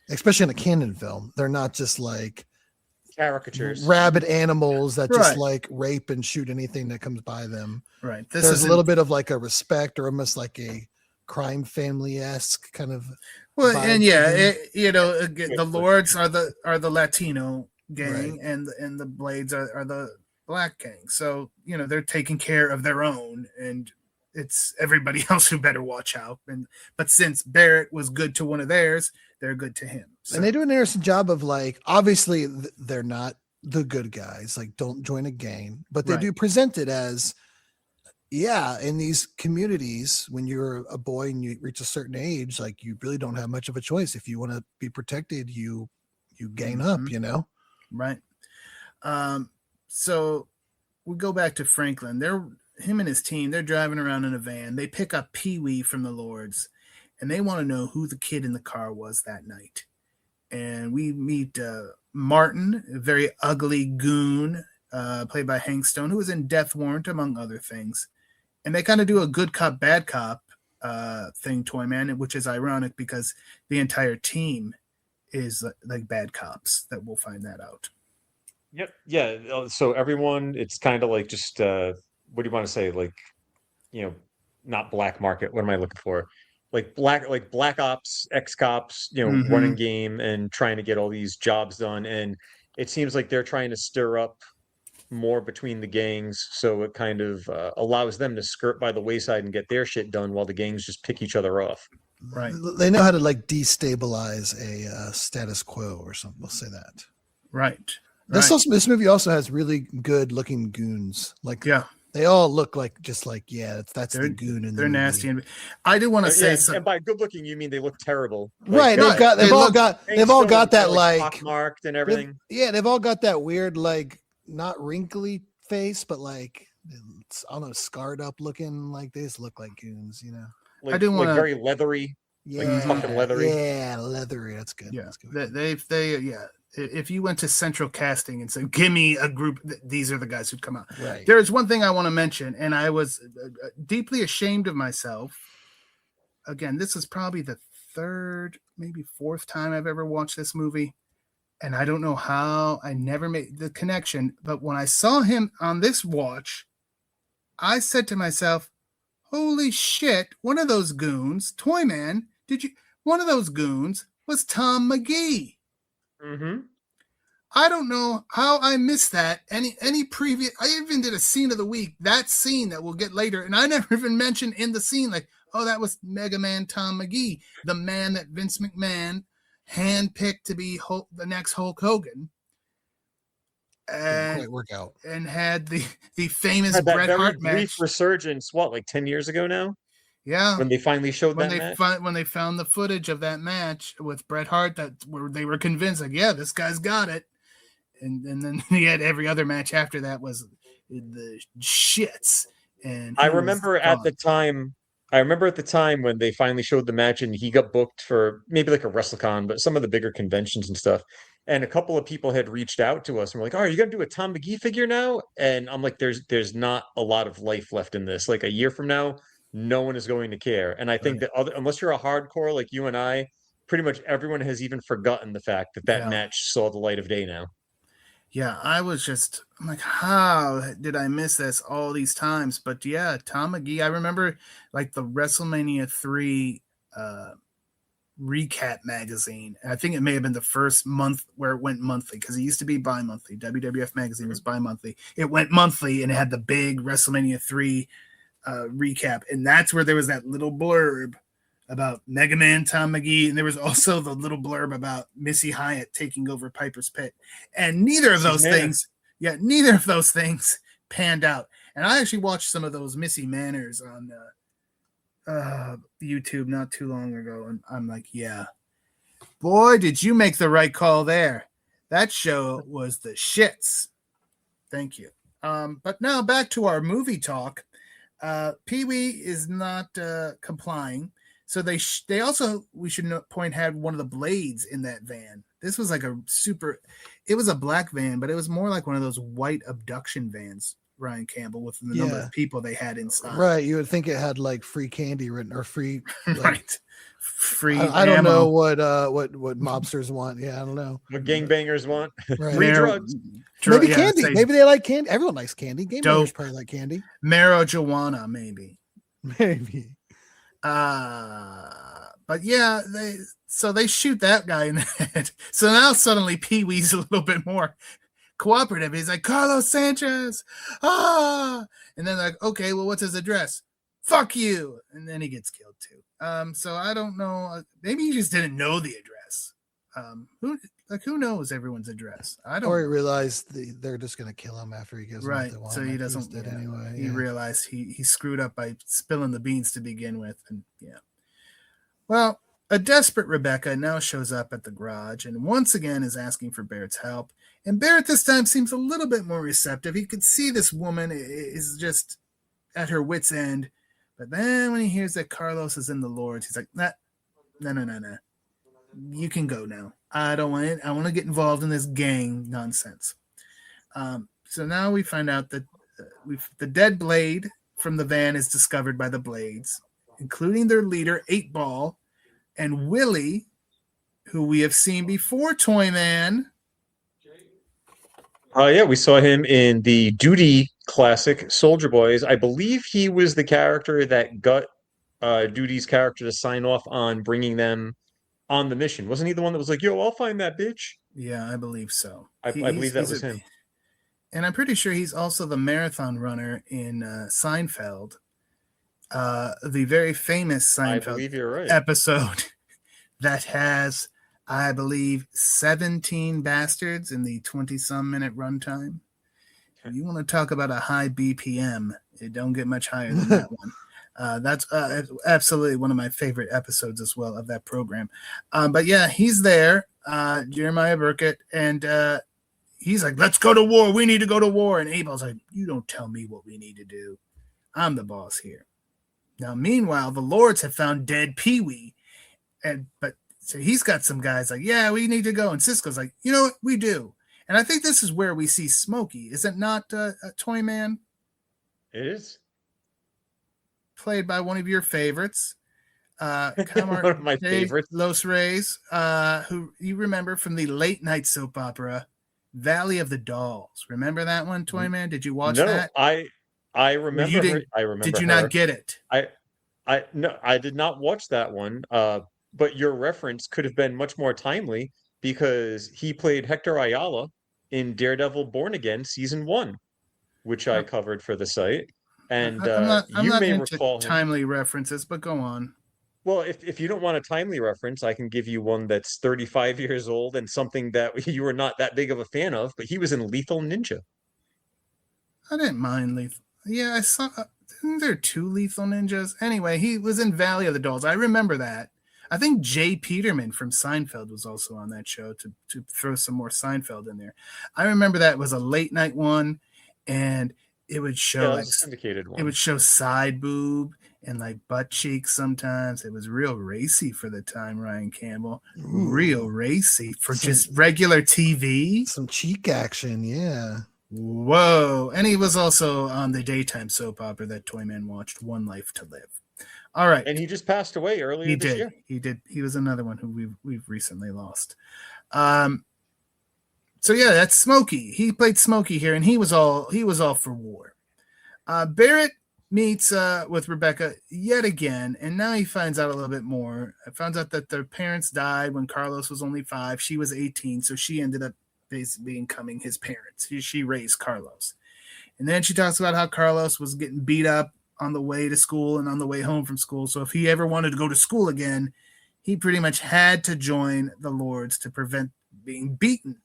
C: Especially in a canon film, they're not just, like...
B: caricatures,
C: rabid animals that just like rape and shoot anything that comes by them.
A: Right.
C: There's a little bit of like a respect, or almost like a Crime Family-esque kind of.
A: Well, and the Lords are the Latino gang, and the Blades are the Black gang. So they're taking care of their own, and it's everybody else who better watch out. But since Barrett was good to one of theirs, they're good to him. So.
C: And they do an interesting job of, like, obviously they're not the good guys, like, don't join a gang, but they do present it as, in these communities, when you're a boy and you reach a certain age, like, you really don't have much of a choice. If you want to be protected, you gain up,
A: Right. So we go back to Franklin. Him and his team, they're driving around in a van. They pick up Pee-wee from the Lords, and they want to know who the kid in the car was that night. And we meet Martin, a very ugly goon, played by Hank Stone, who was in Death Warrant, among other things. And they kind of do a good cop, bad cop thing, Toyman, which is ironic because the entire team is like bad cops. That we'll find that out.
B: Yep. Yeah. So everyone, it's kind of like just, what do you want to say? Like, not black market. What am I looking for? Like black ops, ex-cops, running game and trying to get all these jobs done. And it seems like they're trying to stir up more between the gangs. So it kind of allows them to skirt by the wayside and get their shit done while the gangs just pick each other off.
A: Right.
C: They know how to, like, destabilize a status quo or something. We'll say that.
A: Right.
C: This movie also has really good looking goons. Like, they all look like that's the goon in the
A: movie. Nasty. And I do want to say something.
B: And by good looking, you mean they look terrible.
C: Right. They've all got that, like,
B: marked and everything.
C: They've all got that weird, like, not wrinkly face, but like, I don't know, scarred up looking. Like, they just look like goons,
B: Like, I do want very leathery.
C: Yeah.
B: Like fucking leathery.
C: Yeah, leathery. That's good.
A: Yeah.
C: That's good.
A: They if you went to Central Casting and said, give me a group, these are the guys who'd come out.
C: Right.
A: There is one thing I want to mention, and I was deeply ashamed of myself. Again, this is probably the third, maybe fourth time I've ever watched this movie. And I don't know how I never made the connection. But when I saw him on this watch, I said to myself, holy shit, one of those goons, Toyman, one of those goons was Tom McGee.
B: Mm-hmm.
A: I don't know how I missed that. Any previous, I even did a scene of the week, that scene that we'll get later, and I never even mentioned in the scene, like, oh, that was Mega Man Tom McGee, the man that Vince McMahon handpicked to be the next Hulk Hogan. And
C: great workout.
A: And had the famous Bret Hart match.
B: Brief resurgence, like 10 years ago now?
A: Yeah,
B: when they finally showed that match?
A: When they found the footage of that match with Bret Hart, where they were convinced, like, yeah, this guy's got it, and then he had every other match after that was the shits. And
B: I remember at the time when they finally showed the match, and he got booked for maybe like a WrestleCon, but some of the bigger conventions and stuff. And a couple of people had reached out to us and were like, "Oh, are you gonna do a Tom McGee figure now?" And I'm like, "There's not a lot of life left in this. Like, a year from now, no one is going to care." And I think that unless you're a hardcore like you and I, pretty much everyone has even forgotten the fact that match saw the light of day now.
A: Yeah, I'm like, how did I miss this all these times? But yeah, Tom McGee, I remember like the WrestleMania 3 recap magazine. And I think it may have been the first month where it went monthly, because it used to be bi-monthly. WWF magazine was bi-monthly. It went monthly, and it had the big WrestleMania 3 recap. And that's where there was that little blurb about Mega Man Tom McGee, and there was also the little blurb about Missy Hyatt taking over Piper's Pit. And neither of those things panned out. And I actually watched some of those Missy Manners on YouTube not too long ago, and I'm like, yeah, boy, did you make the right call there. That show was the shits. Thank you. But now back to our movie talk. Pee-wee is not complying. So they also, we should point, had one of the blades in that van. This was like it was a black van, but it was more like one of those white abduction vans, Ryan Campbell, with the number of people they had inside.
C: Right. You would think it had like free candy written or free. Like,
A: right. Free.
C: I don't know what mobsters want. Yeah, I don't know.
B: What gangbangers want.
C: Right.
B: Free drugs.
C: Maybe candy. Maybe they like candy. Everyone likes candy. Gangbangers probably like candy.
A: Marijuana, maybe.
C: Maybe.
A: But yeah, they shoot that guy in the head. So now suddenly Pee-wee's a little bit more cooperative. He's like, Carlos Sanchez. And then they're like, okay, well, what's his address? Fuck you. And then he gets killed too. So I don't know. Maybe he just didn't know the address. Who knows everyone's address? I don't.
C: Or he realized they're just gonna kill him after he gives
A: right.
C: Them what they want.
A: So he doesn't.
C: Dead anyway.
A: He realized he screwed up by spilling the beans to begin with, and yeah. Well, a desperate Rebecca now shows up at the garage and once again is asking for Barrett's help. And Barrett this time seems a little bit more receptive. He could see this woman is just at her wit's end. But then when he hears that Carlos is in the Lords, he's like, no. You can go now. I don't want it. I want to get involved in this gang nonsense. So now we find out that the dead blade from the van is discovered by the Blades, including their leader, 8-Ball, and Willie, who we have seen before, Toyman.
B: Yeah, we saw him in the Duty classic, Soldier Boys. I believe he was the character that got Duty's character to sign off on bringing them on the mission. Wasn't he the one that was like, yo, I'll find that bitch?
A: Yeah, I believe so.
B: I believe that was him.
A: And I'm pretty sure he's also the marathon runner in Seinfeld. The very famous Seinfeld episode that has, I believe, 17 bastards in the 20-some minute runtime. You want to talk about a high BPM, it don't get much higher than that one. That's absolutely one of my favorite episodes as well of that program. But yeah, he's there, Jeremiah Burkett, and he's like, let's go to war. We need to go to war. And Abel's like, you don't tell me what we need to do. I'm the boss here. Now, meanwhile, the Lords have found dead Pee-wee. But so he's got some guys like, yeah, we need to go. And Cisco's like, you know what? We do. And I think this is where we see Smokey. Is it not Toyman?
B: It is.
A: Played by one of your favorites.
B: One of my favorites.
A: Los Reyes, who you remember from the late night soap opera, Valley of the Dolls. Remember that one, Toyman? Did you watch that?
B: I remember. I remember.
A: Did you not get it?
B: I did not watch that one. But your reference could have been much more timely because he played Hector Ayala in Daredevil Born Again season 1, which I covered for the site. And
A: I'm
B: you
A: not
B: may
A: into
B: recall
A: timely references, but go on.
B: Well, if you don't want a timely reference, I can give you one that's 35 years old and something that you were not that big of a fan of, but he was in Lethal Ninja.
A: I didn't mind Lethal. Yeah, I saw. Isn't there 2 Lethal Ninjas? Anyway, he was in Valley of the Dolls. I remember that. I think Jay Peterman from Seinfeld was also on that show to throw some more Seinfeld in there. I remember that was a late night one, and it would show
B: a syndicated one.
A: It would show side boob and like butt cheeks sometimes. It was real racy for the time, Ryan Campbell. Ooh. Real racy for just regular TV.
C: Some cheek action, yeah.
A: Whoa. And he was also on the daytime soap opera that Toyman watched, One Life to Live. All right.
B: And he just passed away earlier this year.
A: He did. He was another one who we've recently lost. So yeah, that's Smokey. He played Smokey here, and he was all for war. Barrett meets with Rebecca yet again, and now he finds out a little bit more. I found out that their parents died when Carlos was only 5. She was 18, so she ended up basically becoming his parents. She raised Carlos. And then she talks about how Carlos was getting beat up on the way to school and on the way home from school. So if he ever wanted to go to school again, he pretty much had to join the Lords to prevent being beaten.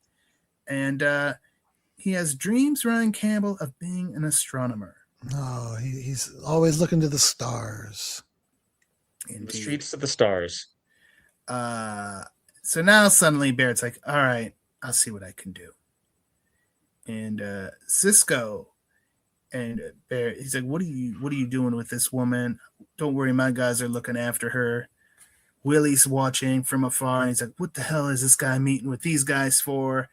A: And he has dreams, Ryan Campbell, of being an astronomer.
C: Oh, he's always looking to the stars.
B: Indeed. The streets of the stars.
A: So now suddenly Barrett's like, all right, I'll see what I can do. and Cisco and Barrett. He's like, what are you doing with this woman? Don't worry, my guys are looking after her. Willie's watching from afar, and he's like, what the hell is this guy meeting with these guys for?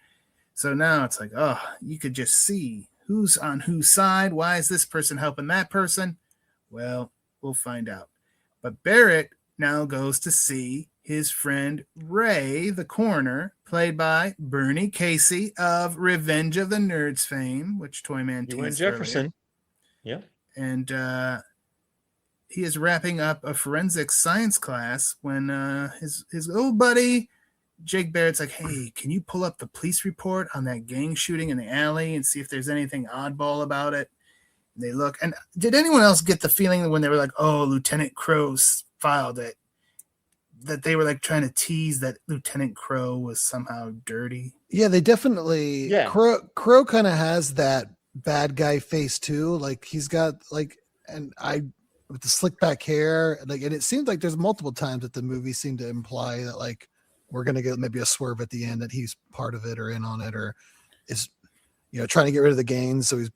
A: So now it's like, oh, you could just see who's on whose side. Why is this person helping that person? Well, we'll find out. But Barrett now goes to see his friend Ray, the coroner, played by Bernie Casey of Revenge of the Nerds fame, which Toyman teased
B: and Jefferson.
A: Earlier. Yeah. And he is wrapping up a forensic science class when his old buddy Jake Barrett's like, hey, can you pull up the police report on that gang shooting in the alley and see if there's anything oddball about it? And they look. And did anyone else get the feeling when they were like, oh, Lieutenant Crow filed it, that they were like trying to tease that Lieutenant Crow was somehow dirty?
C: Yeah, they definitely. Yeah. Crow kind of has that bad guy face too. Like he's got like, with the slick back hair, like, and it seems like there's multiple times that the movie seemed to imply that like we're gonna get maybe a swerve at the end that he's part of it or in on it or is, trying to get rid of the gangs. So he's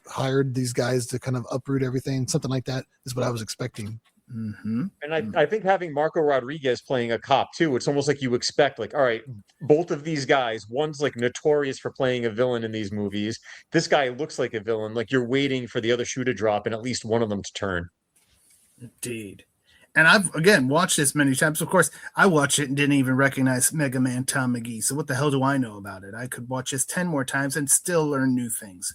C: hired these guys to kind of uproot everything. Something like that is what I was expecting.
B: Mm-hmm. And I think having Marco Rodriguez playing a cop too, it's almost like you expect, like, all right, both of these guys, one's like notorious for playing a villain in these movies. This guy looks like a villain. Like you're waiting for the other shoe to drop and at least one of them to turn.
A: Indeed. And I've, again, watched this many times. Of course, I watched it and didn't even recognize Mega Man Tom McGee. So what the hell do I know about it? I could watch this 10 more times and still learn new things.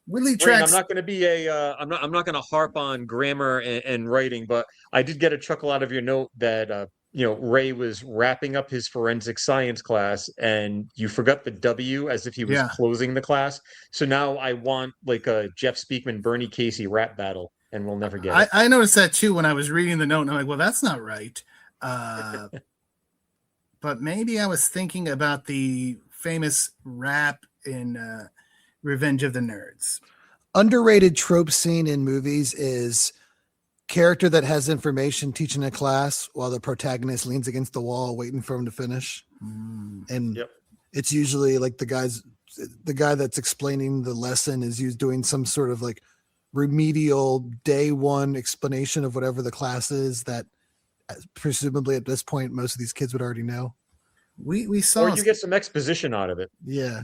A: Willie Tracks.
B: I'm not going to be I'm not going to harp on grammar and writing, but I did get a chuckle out of your note that Ray was wrapping up his forensic science class and you forgot the W as if he was closing the class. So now I want like a Jeff Speakman, Bernie Casey rap battle, and we'll never get it.
A: I noticed that too when I was reading the note, and I'm like, well, that's not right. But maybe I was thinking about the famous rap in Revenge of the Nerds.
C: Underrated trope scene in movies is character that has information teaching a class while the protagonist leans against the wall waiting for him to finish. And it's usually like the guy that's explaining the lesson is doing some sort of like remedial day one explanation of whatever the class is that presumably at this point most of these kids would already know.
A: We saw,
B: or you get some exposition out of it.
C: Yeah.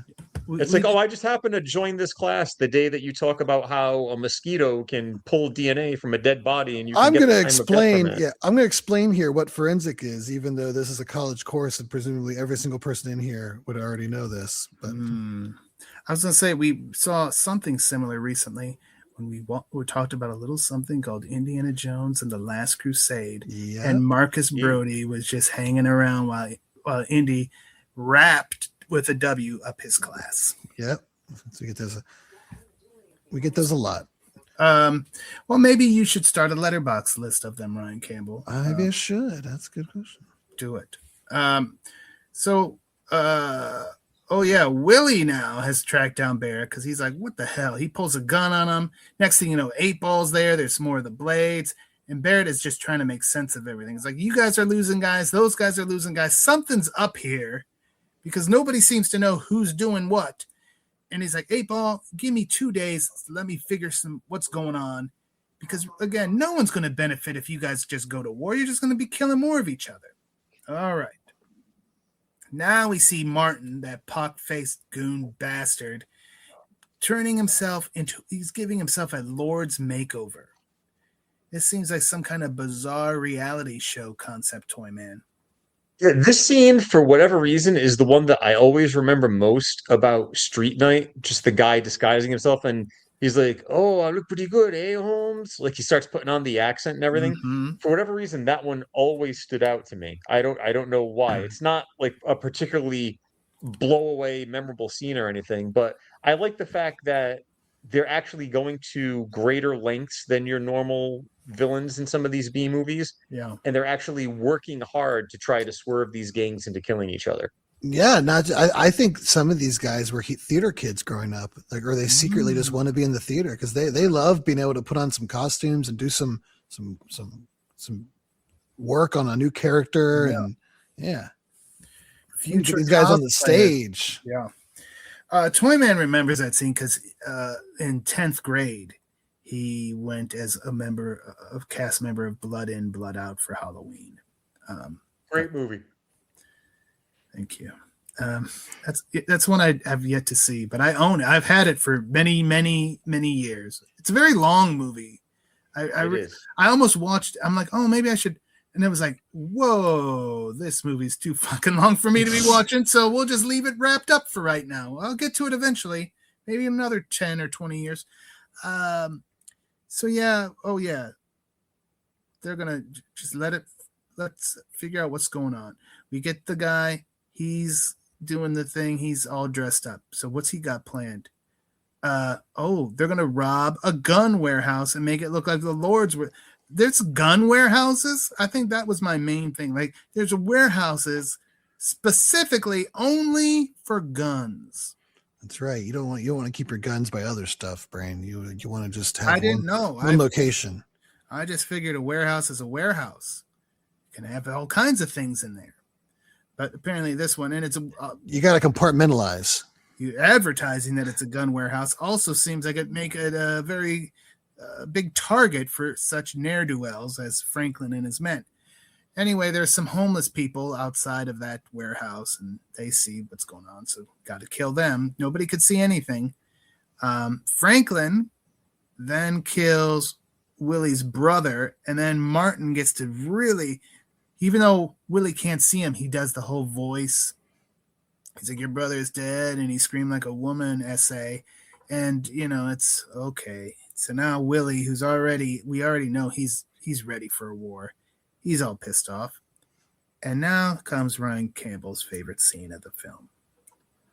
B: It's like, I just happened to join this class the day that you talk about how a mosquito can pull DNA from a dead body, and
C: I'm going to explain. Yeah, I'm going to explain here what forensic is, even though this is a college course, and presumably every single person in here would already know this. But
A: I was going to say we saw something similar recently when we talked about a little something called Indiana Jones and the Last Crusade, and Marcus Brody was just hanging around while Indy rapped with a W up his class.
C: Yep. So we get those a lot.
A: Well, maybe you should start a letterbox list of them, Ryan Campbell.
C: Maybe I should. That's a good question.
A: Do it. Willie now has tracked down Barrett because he's like, what the hell? He pulls a gun on him. Next thing you know, 8-Ball's there. There's more of the blades. And Barrett is just trying to make sense of everything. It's like, you guys are losing guys. Those guys are losing guys. Something's up here because nobody seems to know who's doing what. And he's like, 8-Ball, give me 2 days. Let me figure what's going on. Because, again, no one's going to benefit if you guys just go to war. You're just going to be killing more of each other. All right. Now we see Martin, that pock-faced goon bastard, he's giving himself a Lord's makeover. This seems like some kind of bizarre reality show concept, Toyman.
B: Yeah, this scene, for whatever reason, is the one that I always remember most about Street Night. Just the guy disguising himself, and he's like, "Oh, I look pretty good, eh, Holmes?" Like he starts putting on the accent and everything. Mm-hmm. For whatever reason, that one always stood out to me. I don't know why. It's not like a particularly blow away, memorable scene or anything, but I like the fact that they're actually going to greater lengths than your normal villains in some of these B movies.
A: Yeah.
B: And they're actually working hard to try to swerve these gangs into killing each other.
C: Yeah. I think some of these guys were theater kids growing up, like, or they secretly just want to be in the theater because they love being able to put on some costumes and do some work on a new character. And future these guys on the stage.
A: Yeah. Toyman remembers that scene because in 10th grade, he went as a cast member of Blood In, Blood Out for Halloween.
B: Great movie.
A: Thank you. That's one I have yet to see, but I own it. I've had it for many, many, many years. It's a very long movie. I almost watched. I'm like, oh, maybe I should. And it was like, whoa, this movie's too fucking long for me to be watching. So we'll just leave it wrapped up for right now. I'll get to it eventually, maybe in another 10 or 20 years. So yeah, oh yeah, they're gonna just let's figure out what's going on. We get the guy. He's doing the thing. He's all dressed up. So what's he got planned? They're gonna rob a gun warehouse and make it look like the Lord's were. There's gun warehouses. I think that was my main thing. Like, there's warehouses specifically only for guns.
C: That's right. You don't want to keep your guns by other stuff, Brain. You want to just have one location.
A: I just figured a warehouse is a warehouse. You can have all kinds of things in there. But apparently this one, and it's
C: you got to compartmentalize.
A: You advertising that it's a gun warehouse also seems like it make it a very big target for such ne'er-do-wells as Franklin and his men. Anyway, there's some homeless people outside of that warehouse, and they see what's going on, so got to kill them. Nobody could see anything. Franklin then kills Willie's brother, and then Martin gets to really, even though Willie can't see him, he does the whole voice. He's like, your brother is dead, and he screamed like a woman essay, and, it's okay. So now Willie, we already know he's ready for a war. He's all pissed off. And now comes Ryan Campbell's favorite scene of the film.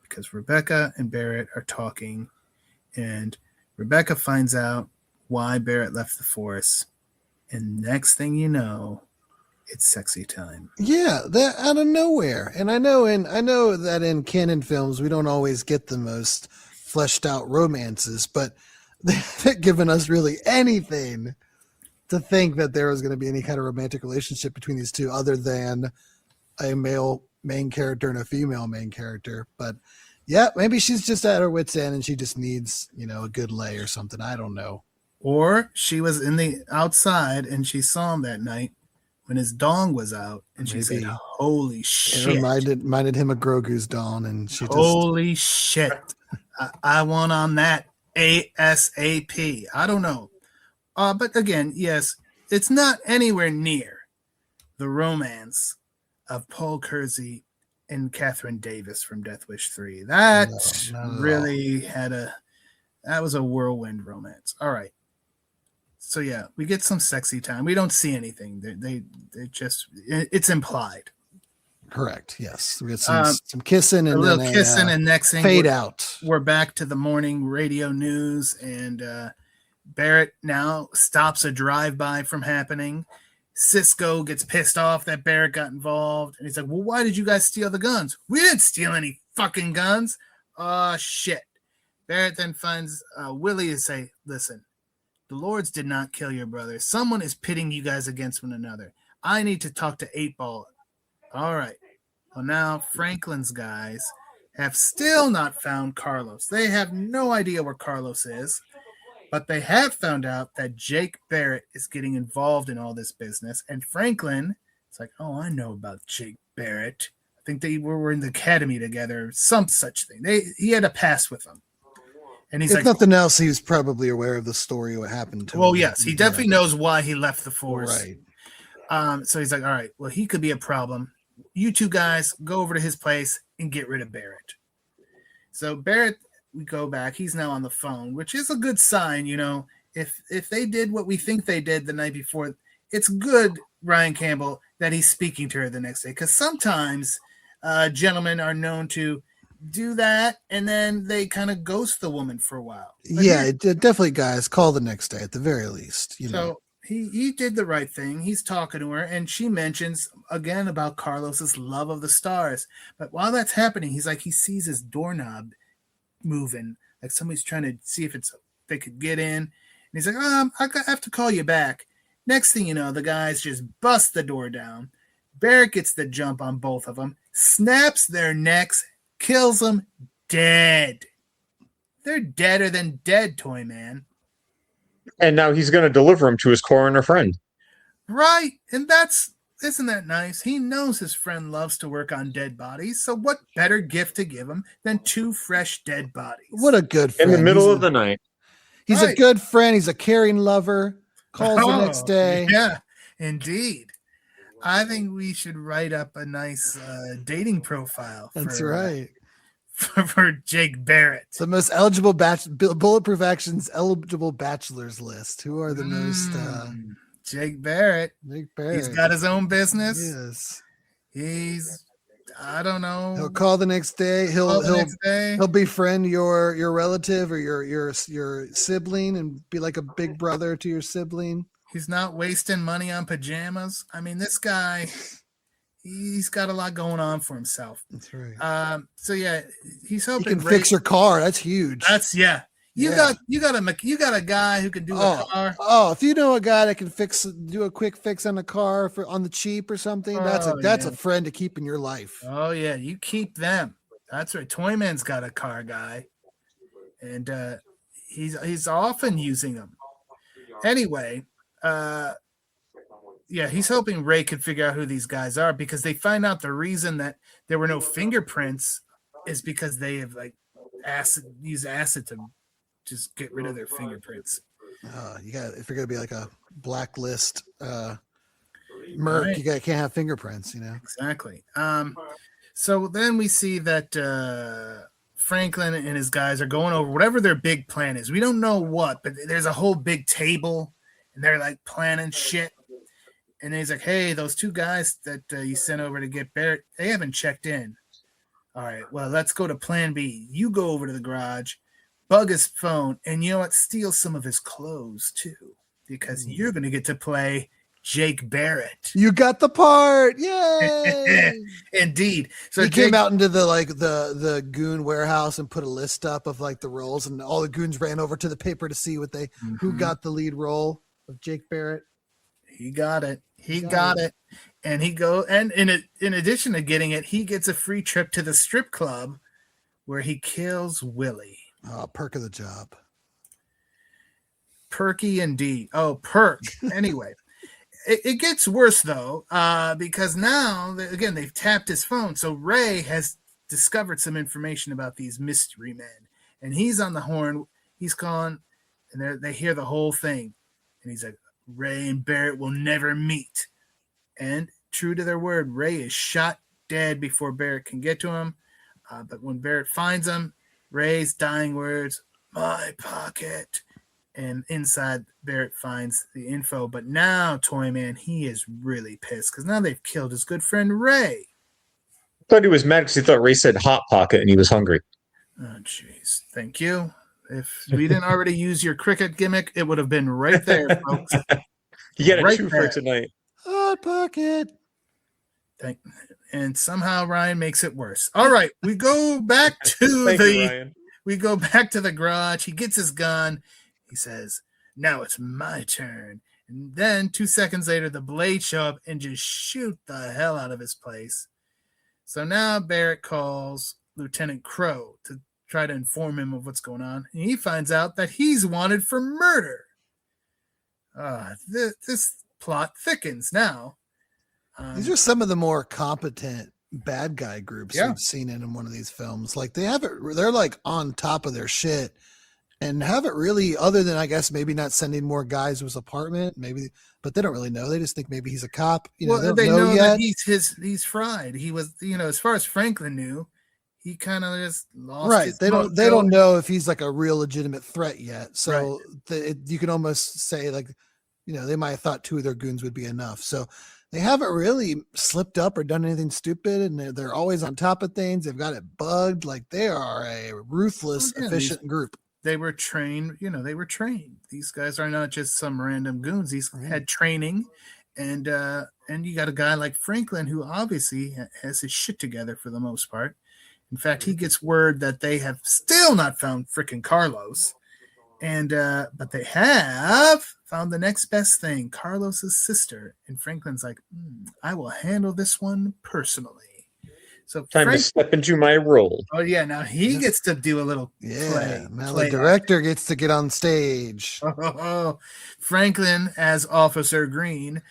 A: Because Rebecca and Barrett are talking, and Rebecca finds out why Barrett left the force. And next thing you know, it's sexy time.
C: Yeah, that out of nowhere. And I know that in canon films we don't always get the most fleshed out romances, but they haven't given us really anything to think that there was going to be any kind of romantic relationship between these two other than a male main character and a female main character. But yeah, maybe she's just at her wit's end and she just needs, a good lay or something. I don't know.
A: Or she was in the outside and she saw him that night when his dong was out, and she said, holy shit.
C: It reminded him of Grogu's dong, and she just...
A: Holy shit. I want on that ASAP. I don't know. But again, yes, it's not anywhere near the romance of Paul Kersey and Catherine Davis from Death Wish 3. That really that was a whirlwind romance. All right. So yeah, we get some sexy time. We don't see anything. They just, it's implied.
C: Correct. Yes. We get some kissing and
A: a little kissing, and next thing
C: fade out.
A: We're back to the morning radio news, and Barrett now stops a drive-by from happening. Cisco gets pissed off that Barrett got involved, and he's like, well, why did you guys steal the guns? We didn't steal any fucking guns. Shit. Barrett then finds Willie to say, listen, the Lords did not kill your brother. Someone is pitting you guys against one another. I need to talk to 8-Ball. All right. Well, now Franklin's guys have still not found Carlos. They have no idea where Carlos is, but they have found out that Jake Barrett is getting involved in all this business. And Franklin, it's like, oh, I know about Jake Barrett. I think they were in the academy together, some such thing. He had a past with them. And he's
C: if
A: like,
C: nothing else, he was probably aware of the story, what happened to him.
A: Well, yes, he definitely knows why he left the force.
C: Right.
A: So he's like, all right, well, he could be a problem. You two guys go over to his place and get rid of Barrett. So Barrett, we go back. He's now on the phone, which is a good sign, If they did what we think they did the night before, it's good, Ryan Campbell, that he's speaking to her the next day. Because sometimes gentlemen are known to do that, and then they kind of ghost the woman for a while. But
C: definitely, guys, call the next day at the very least.
A: So he did the right thing. He's talking to her, and she mentions again about Carlos's love of the stars. But while that's happening, he's like, he sees his doorknob moving, like somebody's trying to see if they could get in. And he's like, I have to call you back. Next thing you know, the guys just bust the door down. Barrett gets the jump on both of them, snaps their necks, kills them dead. They're deader than dead, Toyman.
B: And now he's going to deliver him to his coroner friend.
A: Right. And isn't that nice? He knows his friend loves to work on dead bodies. So what better gift to give him than 2 fresh dead bodies?
C: What a good friend.
B: In the middle of the night.
C: He's a good friend. He's a caring lover. Calls the next day.
A: Yeah, indeed. I think we should write up a nice dating profile.
C: That's right.
A: For Jake Barrett.
C: The most eligible Bulletproof Actions eligible bachelors list. Who are the most
A: Jake Barrett. He's got his own business.
C: Yes.
A: I don't know.
C: He'll call the next day. He'll befriend your relative or your sibling and be like a big brother to your sibling.
A: He's not wasting money on pajamas. I mean, this guy, he's got a lot going on for himself.
C: That's right.
A: So yeah, he's hoping
C: he can fix your car. That's huge. You got a guy who can do a car. Oh, if you know a guy that can do a quick fix on a car on the cheap or something, that's a friend to keep in your life.
A: Oh yeah, you keep them. That's right. Toyman's got a car guy, and he's often using them. Anyway, he's hoping Ray could figure out who these guys are because they find out the reason that there were no fingerprints is because they have used acid to just get rid of their fingerprints.
C: If you're gonna be like a blacklist merc, right. You can't have fingerprints,
A: Exactly. So then we see that Franklin and his guys are going over whatever their big plan is. We don't know what, but there's a whole big table and they're like planning shit. And he's like, hey, those 2 guys that you sent over to get Barrett, they haven't checked in. All right, well, let's go to plan B. You go over to the garage, bug his phone, and you know what? Steal some of his clothes too, because you're going to get to play Jake Barrett.
C: You got the part. Yay.
A: Indeed.
C: So he came out into the goon warehouse and put a list up of like the roles, and all the goons ran over to the paper to see who got the lead role of Jake Barrett.
A: He got it. He got it. And in addition to getting it, he gets a free trip to the strip club where he kills Willie.
C: Oh, perk of the job.
A: Perky indeed. Oh, perk. Anyway, it gets worse though, because now again they've tapped his phone. So Ray has discovered some information about these mystery men, and he's on the horn. He's calling, and they hear the whole thing, and he's like, Ray and Barrett will never meet. And true to their word, Ray is shot dead before Barrett can get to him. But when Barrett finds him, Ray's dying words, my pocket. And inside, Barrett finds the info. But now, Toyman, he is really pissed because now they've killed his good friend Ray.
B: I thought he was mad because he thought Ray said hot pocket and he was hungry.
A: Oh, jeez. Thank you. If we didn't already use your cricket gimmick, it would have been right there, folks.
B: You get a 2 for tonight.
C: Hot pocket.
A: And somehow Ryan makes it worse. All right, we go back to we go back to the garage. He gets his gun. He says, "Now it's my turn." And then 2 seconds later, the Blades show up and just shoot the hell out of his place. So now Barrett calls Lieutenant Crow to try to inform him of what's going on. And he finds out that he's wanted for murder. This plot thickens now.
C: These are some of the more competent bad guy groups we've seen in one of these films. Like they're like on top of their shit and haven't really, other than I guess maybe not sending more guys to his apartment, but they don't really know. They just think maybe he's a cop. They know
A: that he's fried. He was, as far as Franklin knew, he kind of just lost.
C: Right. They don't know if he's like a real legitimate threat yet. So you can almost say like, they might have thought 2 of their goons would be enough. So they haven't really slipped up or done anything stupid, and they're always on top of things. They've got it bugged. Like they are a ruthless, efficient group.
A: They were trained. They were trained. These guys are not just some random goons. These had training, and you got a guy like Franklin who obviously has his shit together for the most part. In fact, he gets word that they have still not found frickin' Carlos, and but they have found the next best thing, Carlos's sister. And Franklin's like, I will handle this one personally. So
B: time to step into my role.
A: Oh yeah, now he gets to do a little play.
C: Now the director gets to get on stage.
A: Franklin as Officer Green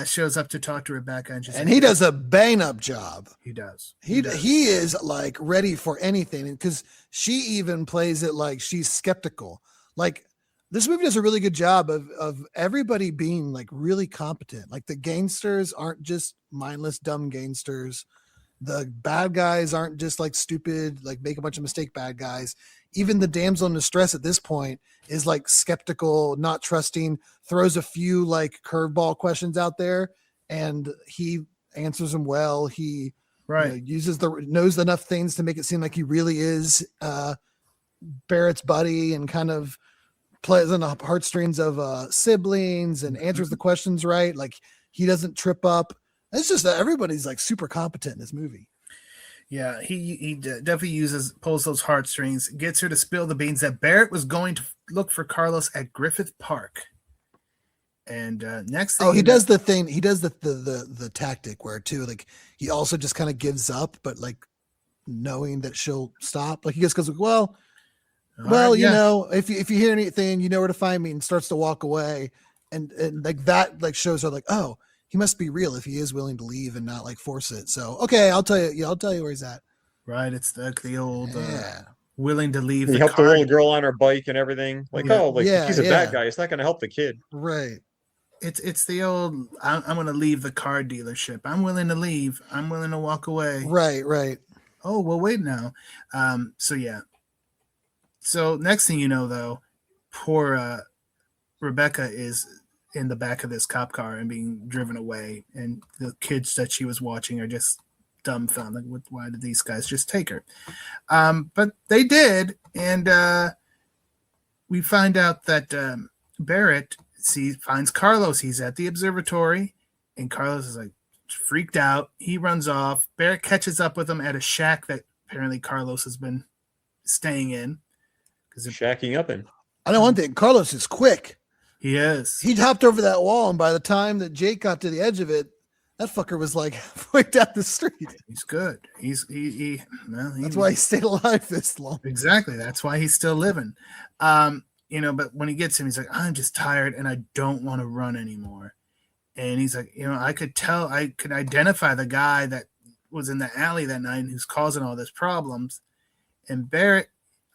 A: shows up to talk to Rebecca,
C: and he does a bang-up job.
A: He does.
C: He is like ready for anything, because she even plays it like she's skeptical. Like, this movie does a really good job of everybody being like really competent. Like, the gangsters aren't just mindless, dumb gangsters. The bad guys aren't just like stupid, like make a bunch of mistake bad guys. Even the damsel in distress at this point is like skeptical, not trusting, throws a few like curveball questions out there, and he answers them well. He knows enough things to make it seem like he really is Barrett's buddy, and kind of plays on the heartstrings of siblings, and answers the questions right. Like, he doesn't trip up. It's just that everybody's like super competent in this movie.
A: Yeah, he definitely pulls those heartstrings, gets her to spill the beans that Barrett was going to look for Carlos at Griffith Park. And next thing,
C: he does the thing. He does the tactic where too, like, he also just kind of gives up, but like knowing that she'll stop. Like, he just goes, well, you know, if you hear anything, you know where to find me, and starts to walk away, and like that like shows her like, oh, he must be real if he is willing to leave and not like force it. So, okay, I'll tell you where he's at.
A: Right. It's the old willing to leave.
B: He helped the little girl on her bike and everything. Like, he's a bad guy. It's not going to help the kid.
C: Right.
A: It's the old, I'm going to leave the car dealership. I'm willing to leave. I'm willing to walk away.
C: Right.
A: Oh, well, wait now. So yeah. So next thing you know, though, poor Rebecca is in the back of this cop car and being driven away, and the kids that she was watching are just dumbfounded. Like, why did these guys just take her? But they did, and we find out that Barrett finds Carlos. He's at the observatory, and Carlos is like freaked out. He runs off. Barrett catches up with him at a shack that apparently Carlos has been staying in.
B: Shacking up in.
C: I know one thing. Carlos is quick.
A: He is.
C: He hopped over that wall, and by the time that Jake got to the edge of it, that fucker was like halfway down the street.
A: He's good.
C: That's why he stayed alive this long.
A: Exactly. That's why he's still living. But when he gets him, he's like, I'm just tired and I don't want to run anymore. And he's like, I could identify the guy that was in the alley that night who's causing all this problems. And Barrett,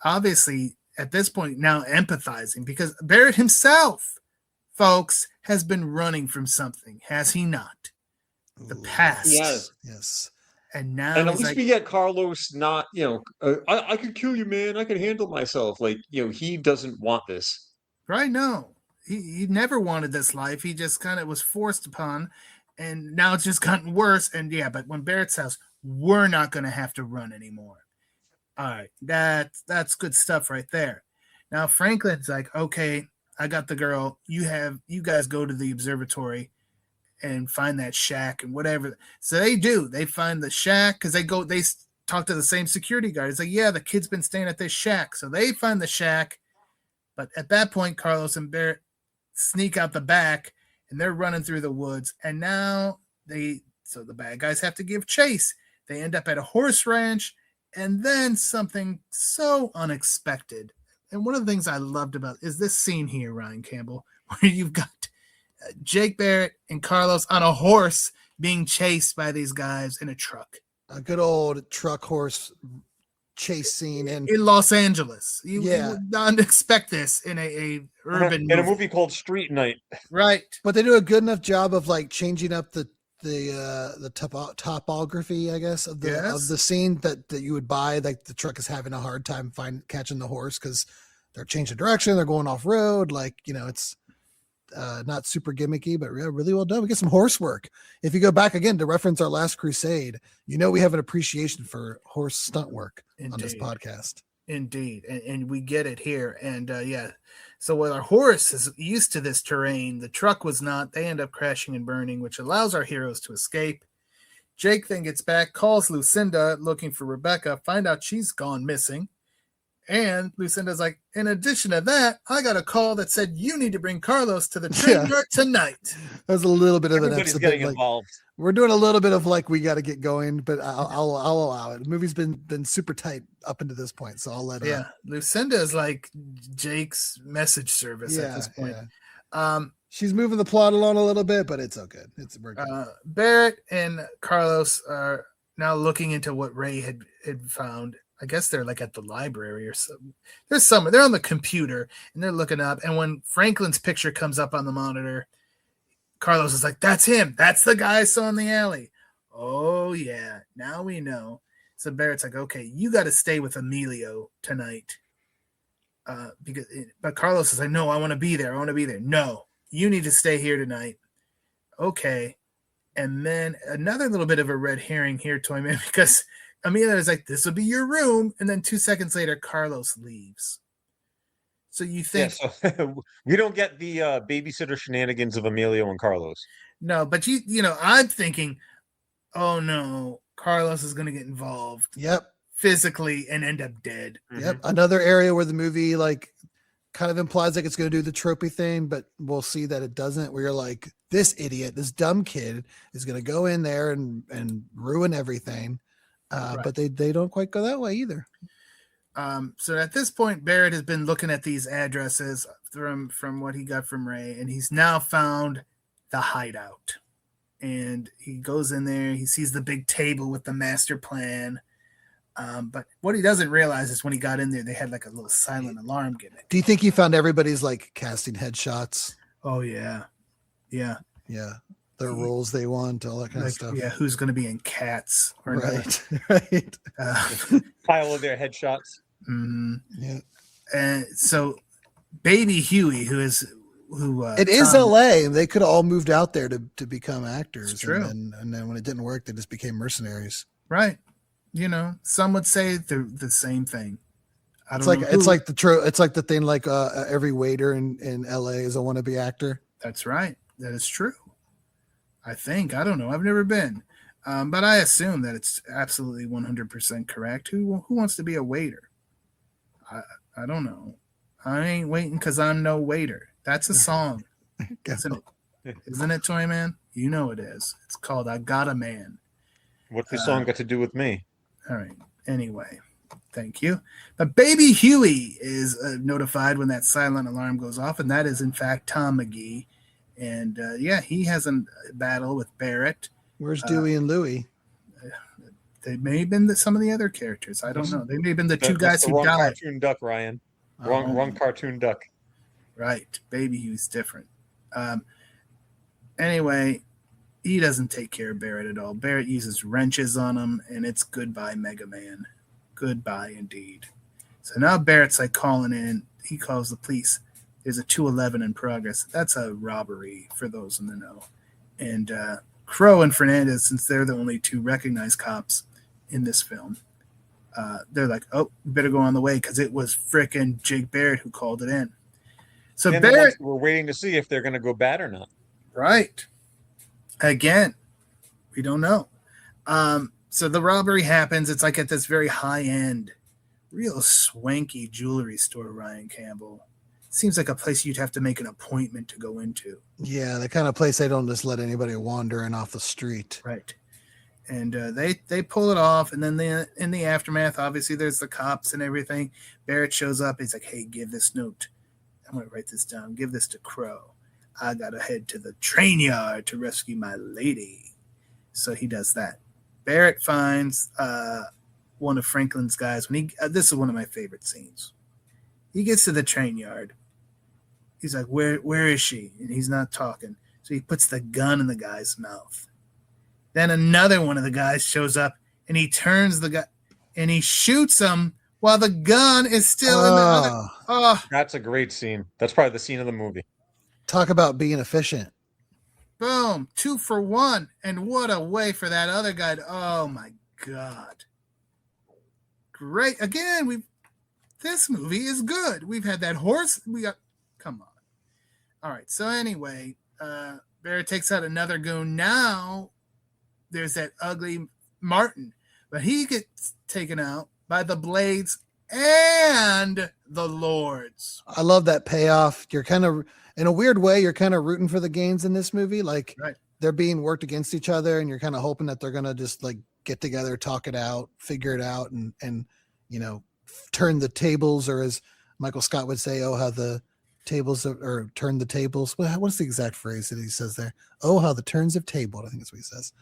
A: obviously, at this point now empathizing, because Barrett himself, folks, has been running from something, has he not? The past.
C: Yes.
A: And now,
B: and at least we get Carlos not, I could kill you, man. I can handle myself. Like, he doesn't want this.
A: Right? No, he never wanted this life. He just kind of was forced upon, and now it's just gotten worse. And but when Barrett says, we're not going to have to run anymore. All right, that's good stuff right there. Now Franklin's like, okay, I got the girl. You guys go to the observatory and find that shack and whatever. So they do. They find the shack because they talk to the same security guard. It's like, yeah, the kid's been staying at this shack. So they find the shack. But at that point, Carlos and Barrett sneak out the back, and they're running through the woods. And now the bad guys have to give chase. They end up at a horse ranch. And then something so unexpected. And one of the things I loved about is this scene here, Ryan Campbell, where you've got Jake Barrett and Carlos on a horse being chased by these guys in a truck.
C: A good old truck horse chase scene in
A: Los Angeles. You would not expect this in a urban
B: movie. In a movie called Street Night.
A: Right.
C: But they do a good enough job of like changing up the topography, I guess, of the scene that you would buy. Like, the truck is having a hard time catching the horse because they're changing direction, they're going off road. Like, it's not super gimmicky, but really well done. We get some horse work. If you go back again to reference our last crusade, we have an appreciation for horse stunt work on this podcast.
A: Indeed, and we get it here. And so while our horse is used to this terrain, the truck was not. They end up crashing and burning, which allows our heroes to escape. Jake then gets back, calls Lucinda looking for Rebecca, find out she's gone missing, And Lucinda's like, in addition to that, I got a call that said you need to bring Carlos to the train yard tonight.
C: There's a little bit of an
B: Everybody's getting involved.
C: We're doing a little bit of like we got to get going, but I'll allow it. The movie's been super tight up into this point, so I'll let it.
A: Yeah, Lucinda is like Jake's message service at this point.
C: Yeah. She's moving the plot along a little bit, but it's okay. It's working.
A: Barrett and Carlos are now looking into what Ray had found. I guess they're like at the library or something. They're on the computer and they're looking up. And when Franklin's picture comes up on the monitor, Carlos is like, that's him. That's the guy I saw in the alley. Oh yeah. Now we know. So Barrett's like, okay, you got to stay with Emilio tonight. But Carlos is like, no, I want to be there. No, you need to stay here tonight. Okay. And then another little bit of a red herring here, Toyman, because Amelia is like, this will be your room. And then 2 seconds later, Carlos leaves. So you think...
B: Yeah, so we don't get the babysitter shenanigans of Emilio and Carlos.
A: No, but I'm thinking, oh no, Carlos is going to get involved.
C: Yep.
A: Physically and end up dead.
C: Yep. Another area where the movie like kind of implies like it's going to do the tropey thing, but we'll see that it doesn't, where you're like, this idiot, this dumb kid is going to go in there and ruin everything. Right. But they don't quite go that way either.
A: So at this point, Barrett has been looking at these addresses from what he got from Ray, and he's now found the hideout. And he goes in there, he sees the big table with the master plan. But what he doesn't realize is when he got in there, they had like a little silent alarm gimmick.
C: Do you think he found everybody's like casting headshots?
A: Oh yeah. Yeah.
C: Yeah. Their roles they want, all that kind of stuff.
A: Yeah, who's going to be in Cats? Or
C: right, right.
B: Pile of their headshots.
A: Mm-hmm.
C: Yeah.
A: And so, Baby Huey, who
C: it is L.A. They could have all moved out there to become actors.
A: It's true.
C: And then when it didn't work, they just became mercenaries.
A: Right. Some would say the same thing.
C: It's like the thing like every waiter in L.A. is a wannabe actor.
A: That's right. That is true. I think. I don't know. I've never been. But I assume that it's absolutely 100% correct. Who wants to be a waiter? I don't know. I ain't waiting because I'm no waiter. That's a song. Isn't it, Toyman? You know it is. It's called I Got a Man.
B: What's the song got to do with me?
A: All right. Anyway, thank you. But Baby Huey is notified when that silent alarm goes off, and that is, in fact, Tom McGee. And, he has a battle with Barrett.
C: Where's Dewey and Louie?
A: They may have been some of the other characters. I don't know. They may have been the two guys who died.
B: Cartoon duck, Ryan. Wrong cartoon duck.
A: Right. Baby Huey's different. Anyway, he doesn't take care of Barrett at all. Barrett uses wrenches on him, and it's goodbye, Mega Man. Goodbye, indeed. So now Barrett's like calling in. He calls the police. There's a 211 in progress. That's a robbery for those in the know. And Crow and Fernandez, since they're the only two recognized cops in this film, they're like, oh, we better go on the way because it was frickin' Jake Barrett who called it in. So
B: and
A: Barrett...
B: We're waiting to see if they're going to go bad or not.
A: Right. Again, we don't know. So the robbery happens. It's like at this very high-end, real swanky jewelry store, Ryan Campbell. Seems like a place you'd have to make an appointment to go into.
C: Yeah, the kind of place they don't just let anybody wander in off the street.
A: Right. And they pull it off, and then in the aftermath, obviously, there's the cops and everything. Barrett shows up. He's like, hey, give this note. I'm going to write this down. Give this to Crow. I got to head to the train yard to rescue my lady. So he does that. Barrett finds one of Franklin's guys. This is one of my favorite scenes. He gets to the train yard. He's like, where is she? And he's not talking. So he puts the gun in the guy's mouth. Then another one of the guys shows up, and he turns the guy, and he shoots him while the gun is still in the other. Oh.
B: That's a great scene. That's probably the scene of the movie.
C: Talk about being efficient.
A: Boom. 2 for 1. And what a way for that other guy to, oh, my God. Great. Again, this movie is good. We've had that horse. Come on. All right. So anyway, Barrett takes out another goon. Now there's that ugly Martin, but he gets taken out by the blades and the Lords.
C: I love that payoff. You're kind of, in a weird way, you're kind of rooting for the Gaines in this movie. Like they're being worked against each other, and you're kind of hoping that they're going to just like get together, talk it out, figure it out, and turn the tables, or as Michael Scott would say, oh, how the tables or turn the tables. What's the exact phrase that he says there? Oh, how the turns have tabled. I think that's what he says.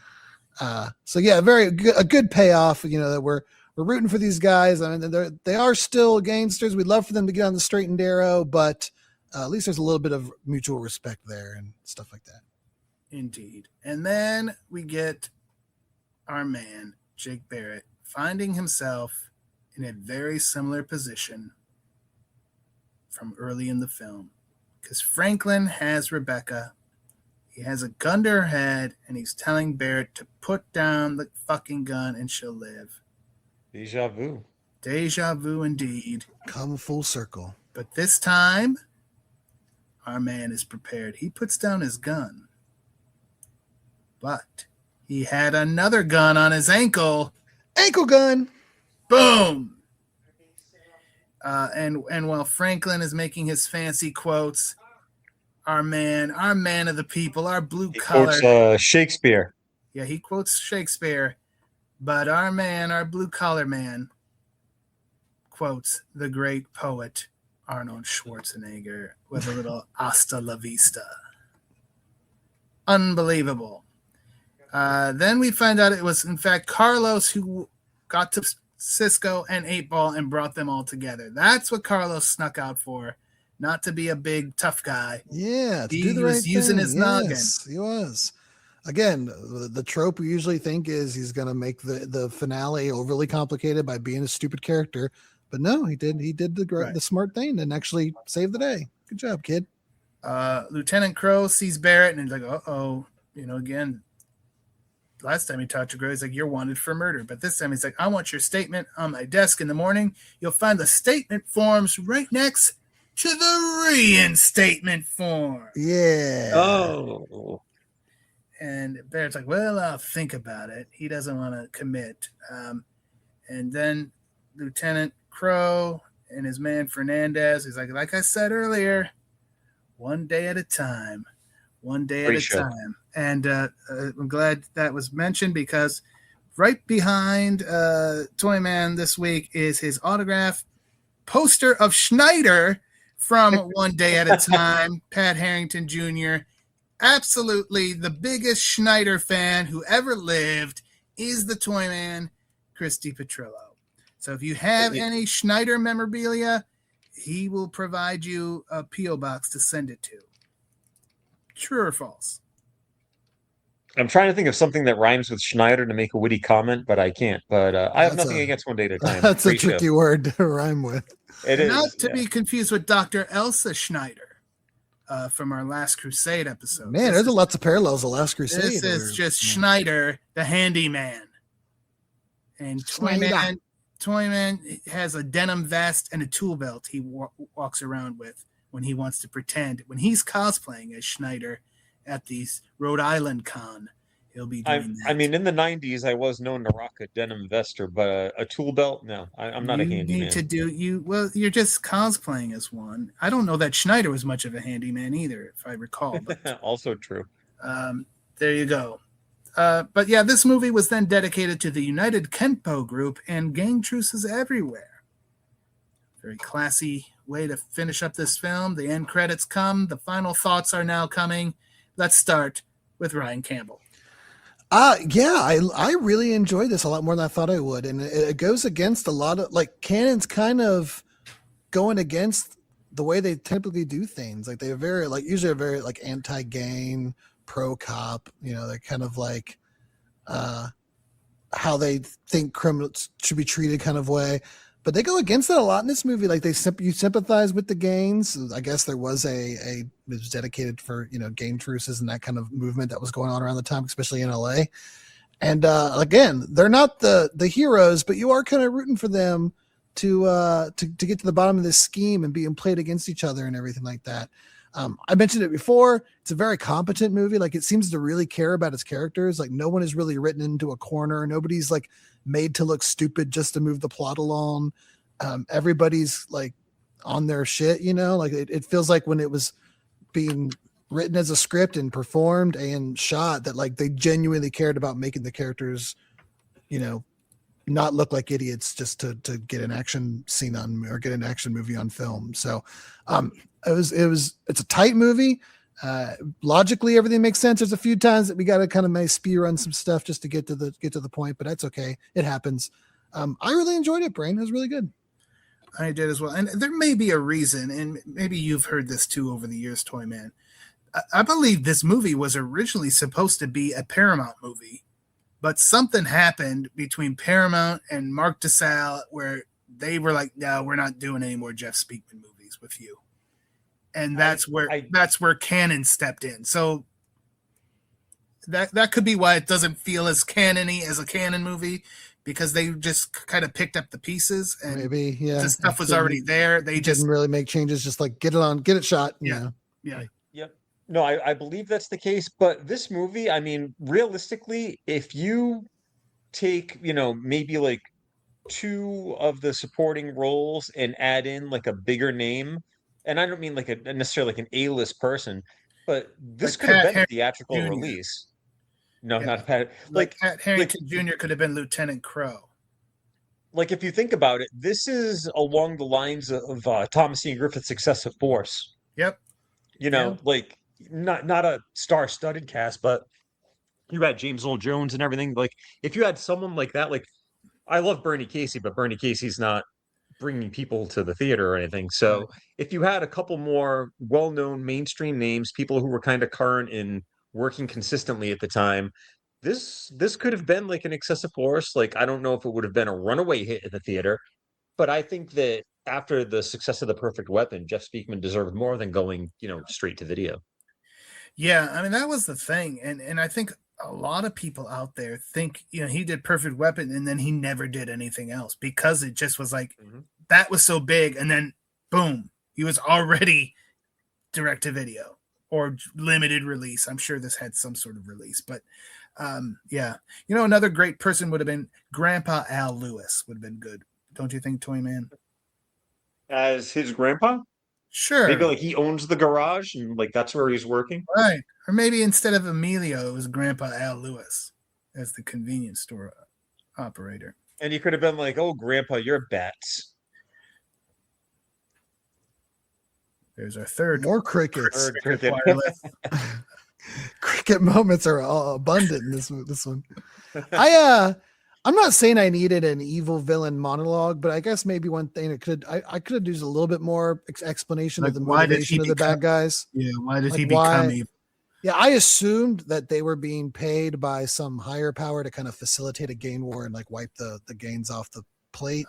C: So yeah, a good payoff. That we're rooting for these guys. I mean, they are still gangsters. We'd love for them to get on the straight and narrow, but at least there's a little bit of mutual respect there and stuff like that.
A: Indeed. And then we get our man, Jake Barrett, finding himself in a very similar position from early in the film. Because Franklin has Rebecca. He has a gun to her head, and he's telling Barrett to put down the fucking gun and she'll live.
B: Deja vu.
A: Deja vu indeed.
C: Come full circle.
A: But this time, our man is prepared. He puts down his gun. But he had another gun on his ankle.
C: Ankle gun.
A: Boom. And while Franklin is making his fancy quotes, our man of the people, our blue collar.
B: Quotes Shakespeare.
A: Yeah, he quotes Shakespeare. But our man, our blue collar man, quotes the great poet Arnold Schwarzenegger with a little hasta la vista. Unbelievable. Then we find out it was, in fact, Carlos who got to Cisco and 8-Ball and brought them all together. That's what Carlos snuck out for, not to be a big tough guy.
C: Yeah,
A: he was using his noggin.
C: He was. Again, the trope we usually think is he's going to make the finale overly complicated by being a stupid character, but no, he did the smart thing and actually saved the day. Good job, kid.
A: Lieutenant Crow sees Barrett and he's like, uh-oh, again. Last time he talked to Crow, he's like, you're wanted for murder. But this time he's like, I want your statement on my desk in the morning. You'll find the statement forms right next to the reinstatement form.
C: Yeah.
B: Oh.
A: And Barrett's like, well, I'll think about it. He doesn't want to commit. And then Lieutenant Crow and his man Fernandez, he's like I said earlier, one day at a time. One day at a time. And I'm glad that was mentioned because right behind Toyman this week is his autograph poster of Schneider from One Day at a Time, Pat Harrington Jr. Absolutely the biggest Schneider fan who ever lived is the Toyman, Chris DePetrillo. So if you have any Schneider memorabilia, he will provide you a P.O. box to send it to. True or false?
B: I'm trying to think of something that rhymes with Schneider to make a witty comment, but I can't. But I have nothing against One Day at a Time.
C: That's a tricky word to rhyme with.
B: It is.
A: Not to be confused with Dr. Elsa Schneider from our Last Crusade episode.
C: Man, there's lots of parallels to Last Crusade.
A: This is just Schneider, the handyman. And Toyman has a denim vest and a tool belt he walks around with when he wants to pretend. When he's cosplaying as Schneider at the Rhode Island con, he'll be doing that.
B: I mean, in the 90s, I was known to rock a denim vest or but a tool belt. No, I'm not a handyman.
A: You're just cosplaying as one. I don't know that Schneider was much of a handyman either, if I recall. But,
B: also true.
A: There you go. But yeah, this movie was then dedicated to the United Kenpo Group and gang truces everywhere. Very classy way to finish up this film. The end credits come. The final thoughts are now coming. Let's start with Ryan Campbell.
C: I really enjoyed this a lot more than I thought I would. And it goes against a lot of, like, Canon's kind of going against the way they typically do things. Like, they're very, like, usually are very, like, anti-gang, pro-cop. They're kind of like how they think criminals should be treated kind of way. But they go against it a lot in this movie. Like, you sympathize with the gangs. I guess there was it was dedicated for, gang truces and that kind of movement that was going on around the time, especially in LA. And again, they're not the heroes, but you are kind of rooting for them to get to the bottom of this scheme and being played against each other and everything like that. I mentioned it before. It's a very competent movie. Like, it seems to really care about its characters. Like, no one is really written into a corner. Nobody's like made to look stupid just to move the plot along. everybody's like on their shit, like it feels like when it was being written as a script and performed and shot that like they genuinely cared about making the characters, not look like idiots just to get an action scene on or get an action movie on film. So it's a tight movie. Logically everything makes sense. There's a few times that we got to kind of speed run some stuff just to get to the point, but that's okay. It happens. I really enjoyed it, Brain. It was really good.
A: I did as well. And there may be a reason, and maybe you've heard this too over the years, Toyman. I believe this movie was originally supposed to be a Paramount movie, but something happened between Paramount and Mark DeSalle where they were like, no, we're not doing any more Jeff Speakman movies with you. And that's where Canon stepped in. So that could be why it doesn't feel as canon-y as a Canon movie, because they just kind of picked up the pieces and
C: maybe, yeah,
A: the stuff was already there. They just
C: didn't really make changes, just like get it shot.
A: Yeah.
B: Yep. No, I believe that's the case. But this movie, I mean, realistically, if you take, maybe like 2 of the supporting roles and add in like a bigger name, and I don't mean like necessarily like an A-list person, but this could have been a theatrical release. No, not Pat.
A: Like Pat Harrington Jr. could have been Lieutenant Crow.
B: Like if you think about it, this is along the lines of Thomas Ian Griffith's excessive force.
A: Yep.
B: Like not a star-studded cast, but you had James Earl Jones and everything. Like if you had someone like that, like I love Bernie Casey, but Bernie Casey's not bringing people to the theater or anything. So if you had a couple more well-known mainstream names, people who were kind of current in working consistently at the time, this could have been like an excessive force. Like I don't know if it would have been a runaway hit at the theater, but I think that after the success of The Perfect Weapon, Jeff Speakman deserved more than going, straight to video.
A: Yeah, I mean that was the thing, and I think a lot of people out there think he did Perfect Weapon and then he never did anything else because it just was like that was so big, and then boom, he was already direct to video or limited release. I'm sure this had some sort of release, but another great person would have been Grandpa Al Lewis. Would have been good, don't you think, Toyman?
B: As his grandpa?
A: Sure.
B: Maybe like he owns the garage and like that's where he's working.
A: Right. Or maybe instead of Emilio, it was Grandpa Al Lewis as the convenience store operator.
B: And he could have been like, oh, Grandpa, you're bats.
A: There's our third.
C: More crickets.
B: Cricket.
C: Cricket moments are all abundant in this one. I'm not saying I needed an evil villain monologue, but I guess maybe one thing I could have used a little bit more explanation of the motivation of the bad guys.
A: Yeah, why did he become evil?
C: Yeah, I assumed that they were being paid by some higher power to kind of facilitate a gain war and like wipe the gains off the plate.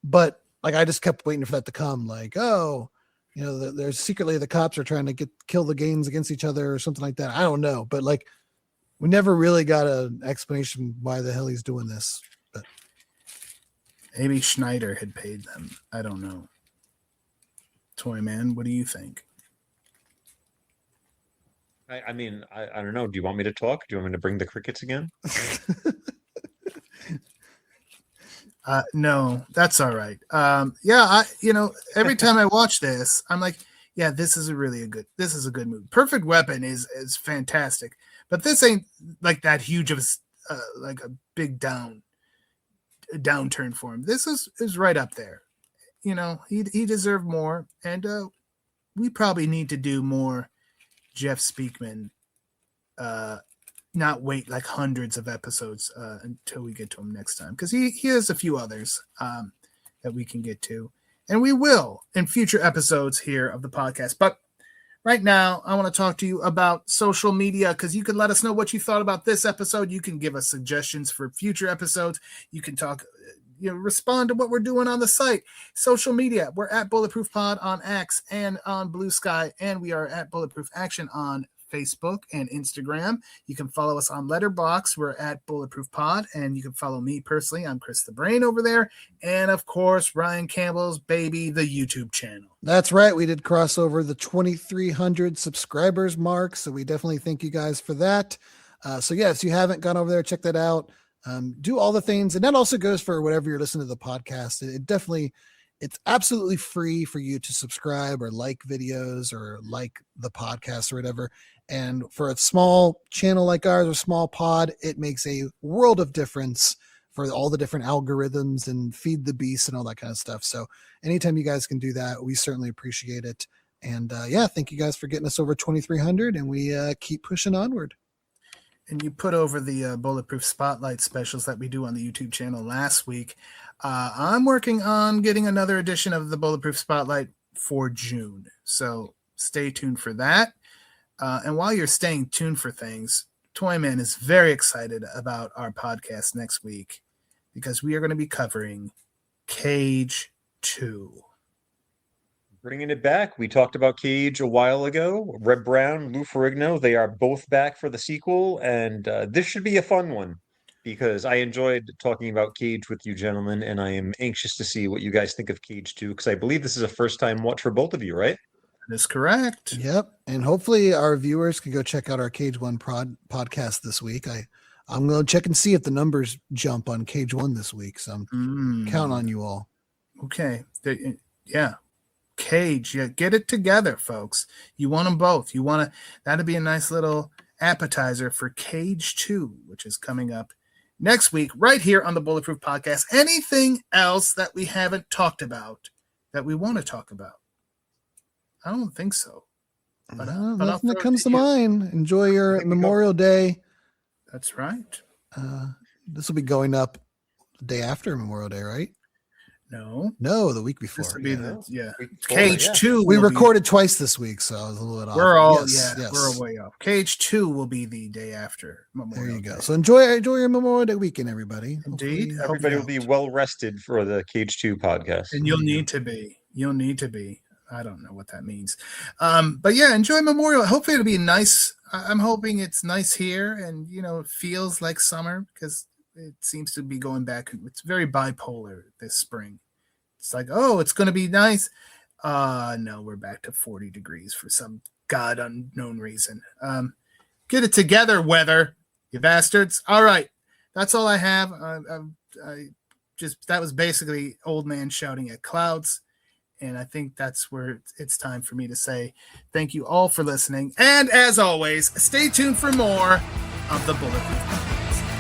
C: But like I just kept waiting for that to come. Like, there's secretly the cops are trying to kill the gains against each other or something like that. I don't know, but like. We never really got an explanation why the hell he's doing this. But
A: maybe Schneider had paid them. I don't know. Toyman, what do you think?
B: I mean, I don't know. Do you want me to talk? Do you want me to bring the crickets again?
A: No, that's all right. Every time I watch this, I'm like, yeah, this is a good movie. Perfect Weapon is fantastic. But this ain't like that huge of like a big downturn for him. This is right up there. He deserved more, and we probably need to do more Jeff Speakman. Not wait like hundreds of episodes until we get to him next time, because he has a few others that we can get to, and we will in future episodes here of the podcast. But right now, I want to talk to you about social media, because you can let us know what you thought about this episode. You can give us suggestions for future episodes. You can talk, respond to what we're doing on the site. Social media, we're at Bulletproof Pod on X and on Blue Sky, and we are at Bulletproof Action on Facebook and Instagram. You can follow us on Letterboxd. We're at Bulletproof Pod, and you can follow me personally. I'm Chris the Brain over there. And of course, Ryan Campbell's Baby, the YouTube channel.
C: That's right. We did cross over the 2,300 subscribers mark. So we definitely thank you guys for that. So yes, you haven't gone over there, check that out. Do all the things. And that also goes for whatever you're listening to the podcast. It's absolutely free for you to subscribe or like videos or like the podcast or whatever. And for a small channel like ours or small pod, it makes a world of difference for all the different algorithms and feed the beast and all that kind of stuff. So anytime you guys can do that, we certainly appreciate it. And thank you guys for getting us over 2,300, and we keep pushing onward.
D: And you put over the Bulletproof Spotlight specials that we do on the YouTube channel last week. I'm working on getting another edition of the Bulletproof Spotlight for June. So stay tuned for that. And while you're staying tuned for things, Toyman is very excited about our podcast next week because we are going to be covering Cage 2.
B: Bringing it back. We talked about Cage a while ago. Reb Brown, Lou Ferrigno, they are both back for the sequel, and this should be a fun one because I enjoyed talking about Cage with you gentlemen, and I am anxious to see what you guys think of Cage 2 because I believe this is a first-time watch for both of you, right?
D: That is correct.
C: Yep, and hopefully our viewers can go check out our Cage 1 podcast this week. I'm going to check and see if the numbers jump on Cage 1 this week, so I'm counting on you all.
D: Okay, yeah. Cage, get it together, folks. You want them both. That'd be a nice little appetizer for Cage 2, which is coming up next week right here on the Bulletproof Podcast. Anything else that we haven't talked about that we want to talk about? I don't think so.
C: But nothing that comes to mind. Enjoy your Memorial Day.
D: That's right.
C: This will be going up the day after Memorial Day, right?
D: No,
C: the week before.
D: This will be Cage 2.
C: We recorded twice this week, so I was a little bit off.
D: We're way off. Cage 2 will be the day after Memorial
C: There you go.
D: Day.
C: So enjoy your Memorial Day weekend, everybody.
D: Indeed.
B: Everybody will be well rested for the Cage 2 podcast.
D: And you'll need to be. I don't know what that means. But yeah, enjoy Memorial. Hopefully it'll be nice. I'm hoping it's nice here and, it feels like summer because it seems to be going back. It's very bipolar this spring. It's like, it's going to be nice. No, we're back to 40 degrees for some God unknown reason. Get it together, weather, you bastards. All right. That's all I have. That was basically old man shouting at clouds. And I think that's where it's time for me to say thank you all for listening. And as always, stay tuned for more of the Bulletproof Podcast.